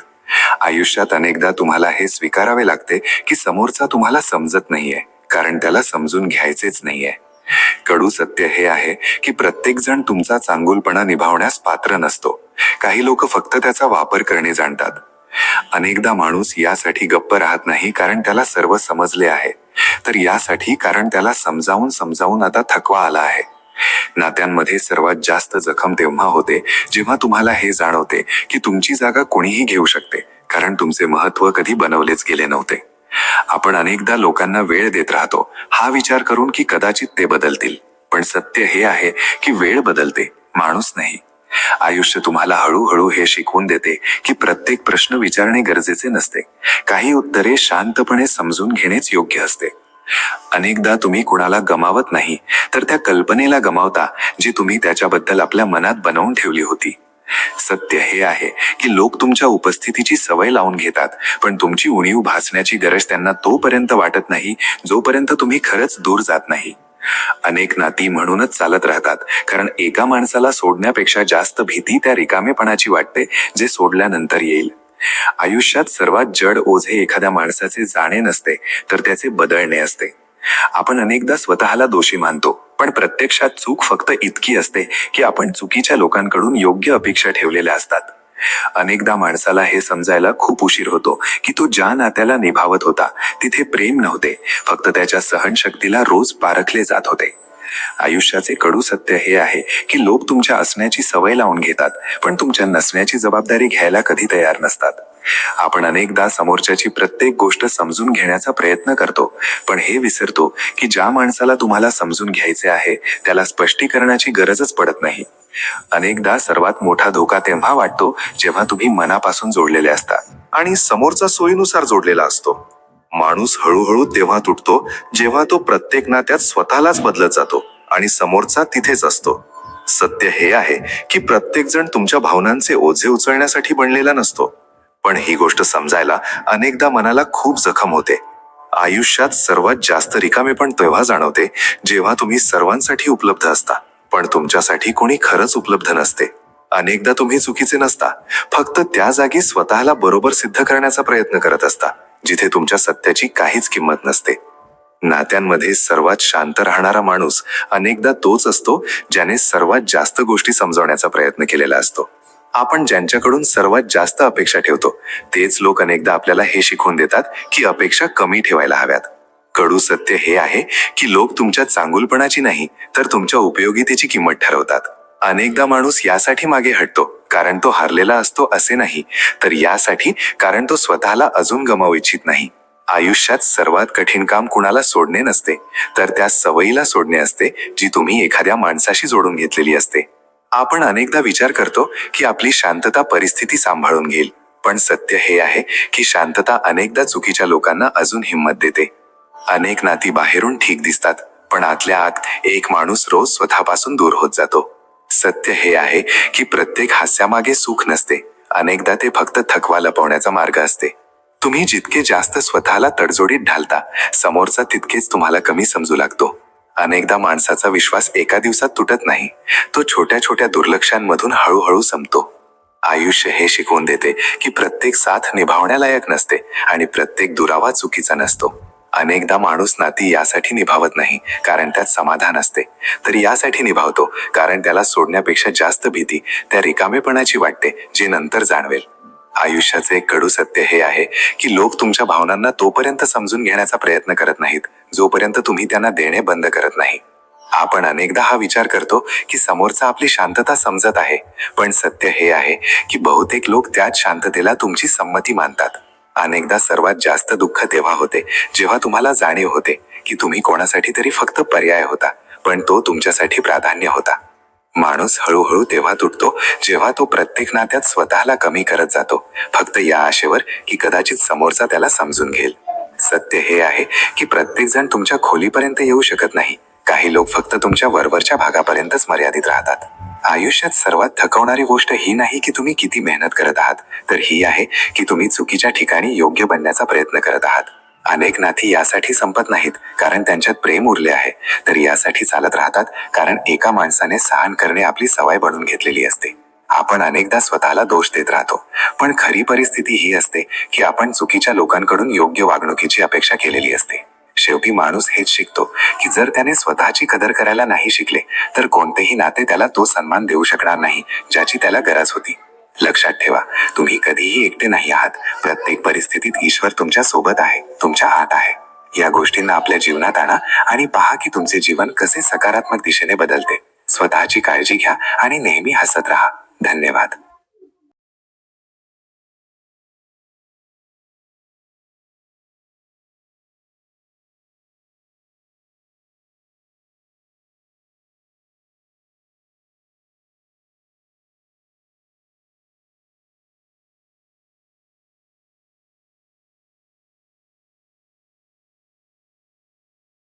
आयुष्यात अनेकदा तुम्हाला हे स्वीकारावे लागते की समोरचा तुम्हाला समजत नाहीये कारण त्याला समजून घ्यायचेच नाहीये. कडू सत्य हे आहे की प्रत्येक जण तुमचा चांगुलपणा निभावण्यास पात्र नसतो. काही लोक फक्त त्याचा वापर करणे जाणतात. अनेकदा माणूस यासाठी गप्प राहत नाही कारण त्याला सर्व समजले आहे, तर यासाठी कारण त्याला समजावून समजावून आता थकवा आला आहे. नात्यांमध्ये सर्वात जास्त जखम तेव्हा होते जेव्हा तुम्हाला हे जाणवते की तुमची जागा कोणीही घेऊ शकते कारण तुमचे महत्त्व कधी बनवलेच गेले नव्हते. आपण अनेकदा लोकांना वेळ देत राहतो हा विचार करून की कदाचित ते बदलतील, पण सत्य हे आहे की वेळ बदलते, माणूस नाही. आयुष्य तुम्हाला हळूहळू हे शिकवून देते की प्रत्येक प्रश्न विचारणे गरजेचे नसते. काही उत्तरे शांतपणे समजून घेणेच योग्य असते. अनेकदा तुम्ही कुणाला गमावत नाही तर त्या कल्पनेला गमावता जी तुम्ही त्याच्याबद्दल आपल्या मनात बनवून ठेवली होती. सत्य हे आहे की लोक तुमच्या उपस्थितीची सवय लावून घेतात, पण तुमची उणीव भासण्याची गरज त्यांना तोपर्यंत वाटत नाही जोपर्यंत तुम्ही खरंच दूर जात नाही. अनेक नाती म्हणूनच चालत राहतात कारण एका माणसाला सोडण्यापेक्षा जास्त भीती त्या रिकामेपणाची वाटते जे सोडल्यानंतर येईल. आयुष्यात सर्वात जड ओझे एखाद्या माणसाचे जाणे नसते तर त्याचे बदलणे असते. आपण अनेकदा स्वतःला दोषी मानतो, पण प्रत्यक्षात चूक फक्त इतकी असते की आपण चुकीच्या लोकांकडून योग्य अपेक्षा ठेवलेल्या असतात. अनेकदा माणसाला हे समजायला खूप उशीर होतो की तो ज्या नात्याला निभावत होता तिथे प्रेम नव्हते, फक्त त्याच्या सहनशक्तीला रोज पारखले जात होते. आयुष्याचे कडू सत्य हे आहे की लोक तुमच्या असण्याची सवय लावून घेतात, पण तुमच्या नसण्याची जबाबदारी घ्यायला कधी तयार नसतात. आपण अनेकदा समोरच्याची प्रत्येक गोष्ट समजून घेण्याचा प्रयत्न करतो, पण हे विसरतो की ज्या माणसाला तुम्हाला समजून घ्यायचे आहे त्याला स्पष्टीकरणाची गरजच पडत नाही. अनेकदा सर्वात मोठा धोका तेव्हा वाटतो जेव्हा तुम्ही मनापासून जोडलेले असता आणि समोरचा सोयीनुसार जोडलेला असतो. माणूस हळूहळू तेव्हा तुटतो जेव्हा तो प्रत्येक नात्यात स्वतःलाच बदलत जातो आणि समोरचा तिथेच असतो. सत्य हे आहे की प्रत्येक जण तुमच्या भावनांचे ओझे उचलण्यासाठी बनलेला नसतो. पण ही गोष्ट समजायला अनेकदा मनाला खूप जखम होते. आयुष्यात सर्वात जास्त रिकामेपण तेव्हा जाणवते जेव्हा तुम्ही सर्वांसाठी उपलब्ध असता, पण तुमच्यासाठी कोणी खरंच उपलब्ध नसते. अनेकदा तुम्ही चुकीचे नसता, फक्त त्या जागी स्वतःला बरोबर सिद्ध करण्याचा प्रयत्न करत असता जिथे तुमच्या सत्याची काहीच किंमत नसते. नात्यांमध्ये सर्वात शांत राहणारा माणूस अनेकदा तोच असतो ज्याने सर्वात जास्त गोष्टी समजावण्याचा प्रयत्न केलेला असतो. आपण ज्यांच्याकडून सर्वात जास्त अपेक्षा ठेवतो तेच लोक अनेकदा आपल्याला हे शिकवून देतात की अपेक्षा कमी ठेवायला हव्यात. कडू सत्य हे आहे की लोक तुमच्या चांगुलपणाची नाही तर तुमच्या उपयोगितेची किंमत ठरवतात. अनेकदा माणूस यासाठी मागे हटतो कारण तो हारलेला असतो असे नाही, तर यासाठी कारण तो स्वतःला अजून गमावू इच्छित नाही. आयुष्यात सर्वात कठीण काम कुणाला सोडणे नसते, तर त्या सवयीला सोडणे असते जी तुम्ही एखाद्या माणसाशी जोडून घेतलेली असते. आपण अनेकदा विचार करतो की आपली शांतता परिस्थिती सांभाळून घेईल, पण सत्य हे आहे की शांतता अनेकदा चुकीच्या लोकांना अजून हिंमत देते. अनेक नाती बाहेरून ठीक दिसतात, पण आतल्या आत एक माणूस रोज स्वतःपासून दूर होत जातो. सत्य हे आहे की प्रत्येक हास्यामागे सुख नसते, अनेकदा ते फक्त थकवा लपवण्याचा मार्ग असते. तुम्ही जितके जास्त स्वतःला तडजोडीत ढालता, समोरचा तितकेच तुम्हाला कमी समजू लागतो. अनेकदा माणसाचा विश्वास एका दिवसात तुटत नाही, तो छोट्या छोट्या दुर्लक्षांमधून हळूहळू संपतो. आयुष्य हे शिकवून देते की प्रत्येक साथ निभावण्यालायक नसते आणि प्रत्येक दुरावा चुकीचा नसतो. अनेकदा माणूस नाती यासाठी निभावत नाही कारण त्यात समाधान असते, तर यासाठी निभावतो कारण त्याला सोडण्यापेक्षा जास्त भीती त्या रिकामेपणाची वाटते जे नंतर जाणवेल. आयुष्याचे एक कडू सत्य हे आहे की लोक तुमच्या भावनांना तोपर्यंत समजून घेण्याचा प्रयत्न करत नाहीत जोपर्यंत तुम्ही त्यांना देणे बंद करत नाही. आपण अनेकदा हा विचार करतो की समोरचा आपली शांतता समजत आहे, पण सत्य हे आहे की बहुतेक लोक त्याच शांततेला तुमची संमती मानतात. अनेकदा सर्वात जास्त दुःख तेव्हा होते जेव्हा तुम्हाला जाणीव होते की तुम्ही कोणासाठी तरी फक्त पर्याय होता, पण तो तुमच्यासाठी प्राधान्य होता. माणूस हळूहळू तेव्हा तुटतो जेव्हा तो प्रत्येक नात्यात स्वतःला कमी करत जातो, फक्त या आशेवर की कदाचित समोरचा त्याला समजून घेईल. सत्य हे आहे की प्रत्येक जण तुमच्या खोलीपर्यंत येऊ शकत नाही. काही लोक फक्त तुमच्या वरवरच्या भागापर्यंतच मर्यादित राहतात. आयुष्यात सर्वात थकवणारी गोष्ट ही नाही की तुम्ही किती मेहनत करत आहात, तर ही आहे की तुम्ही चुकीच्या ठिकाणी योग्य बनण्याचा प्रयत्न करत आहात. अनेक नाती यासाठी संपत नाहीत कारण त्यांच्यात प्रेम उरले आहे, तर यासाठी चालत राहतात कारण एका माणसाने सहन करणे आपली सवय बनवून घेतलेली असते. आपण अनेकदा स्वतःला दोष देत राहतो, पण खरी परिस्थिती ही असते की आपण चुकीच्या लोकांकडून योग्य वागणुकीची अपेक्षा केलेली असते. शेवटी माणूस हेच शिकतो की जर त्याने स्वतःची कदर करायला नाही शिकले तर कोणतेही नाते त्याला तो सन्मान देऊ शकणार नाही ज्याची त्याला गरज होती. लक्षात ठेवा, तुम्ही कधीही एकटे नाही आहात. प्रत्येक परिस्थितीत ईश्वर तुमच्या सोबत आहे, तुमच्या आत आहे. या गोष्टींना आपल्या जीवनात आणा आणि पहा की तुमचे जीवन कसे सकारात्मक दिशेने बदलते. स्वतःची काळजी घ्या आणि नेहमी हसत राहा. धन्यवाद.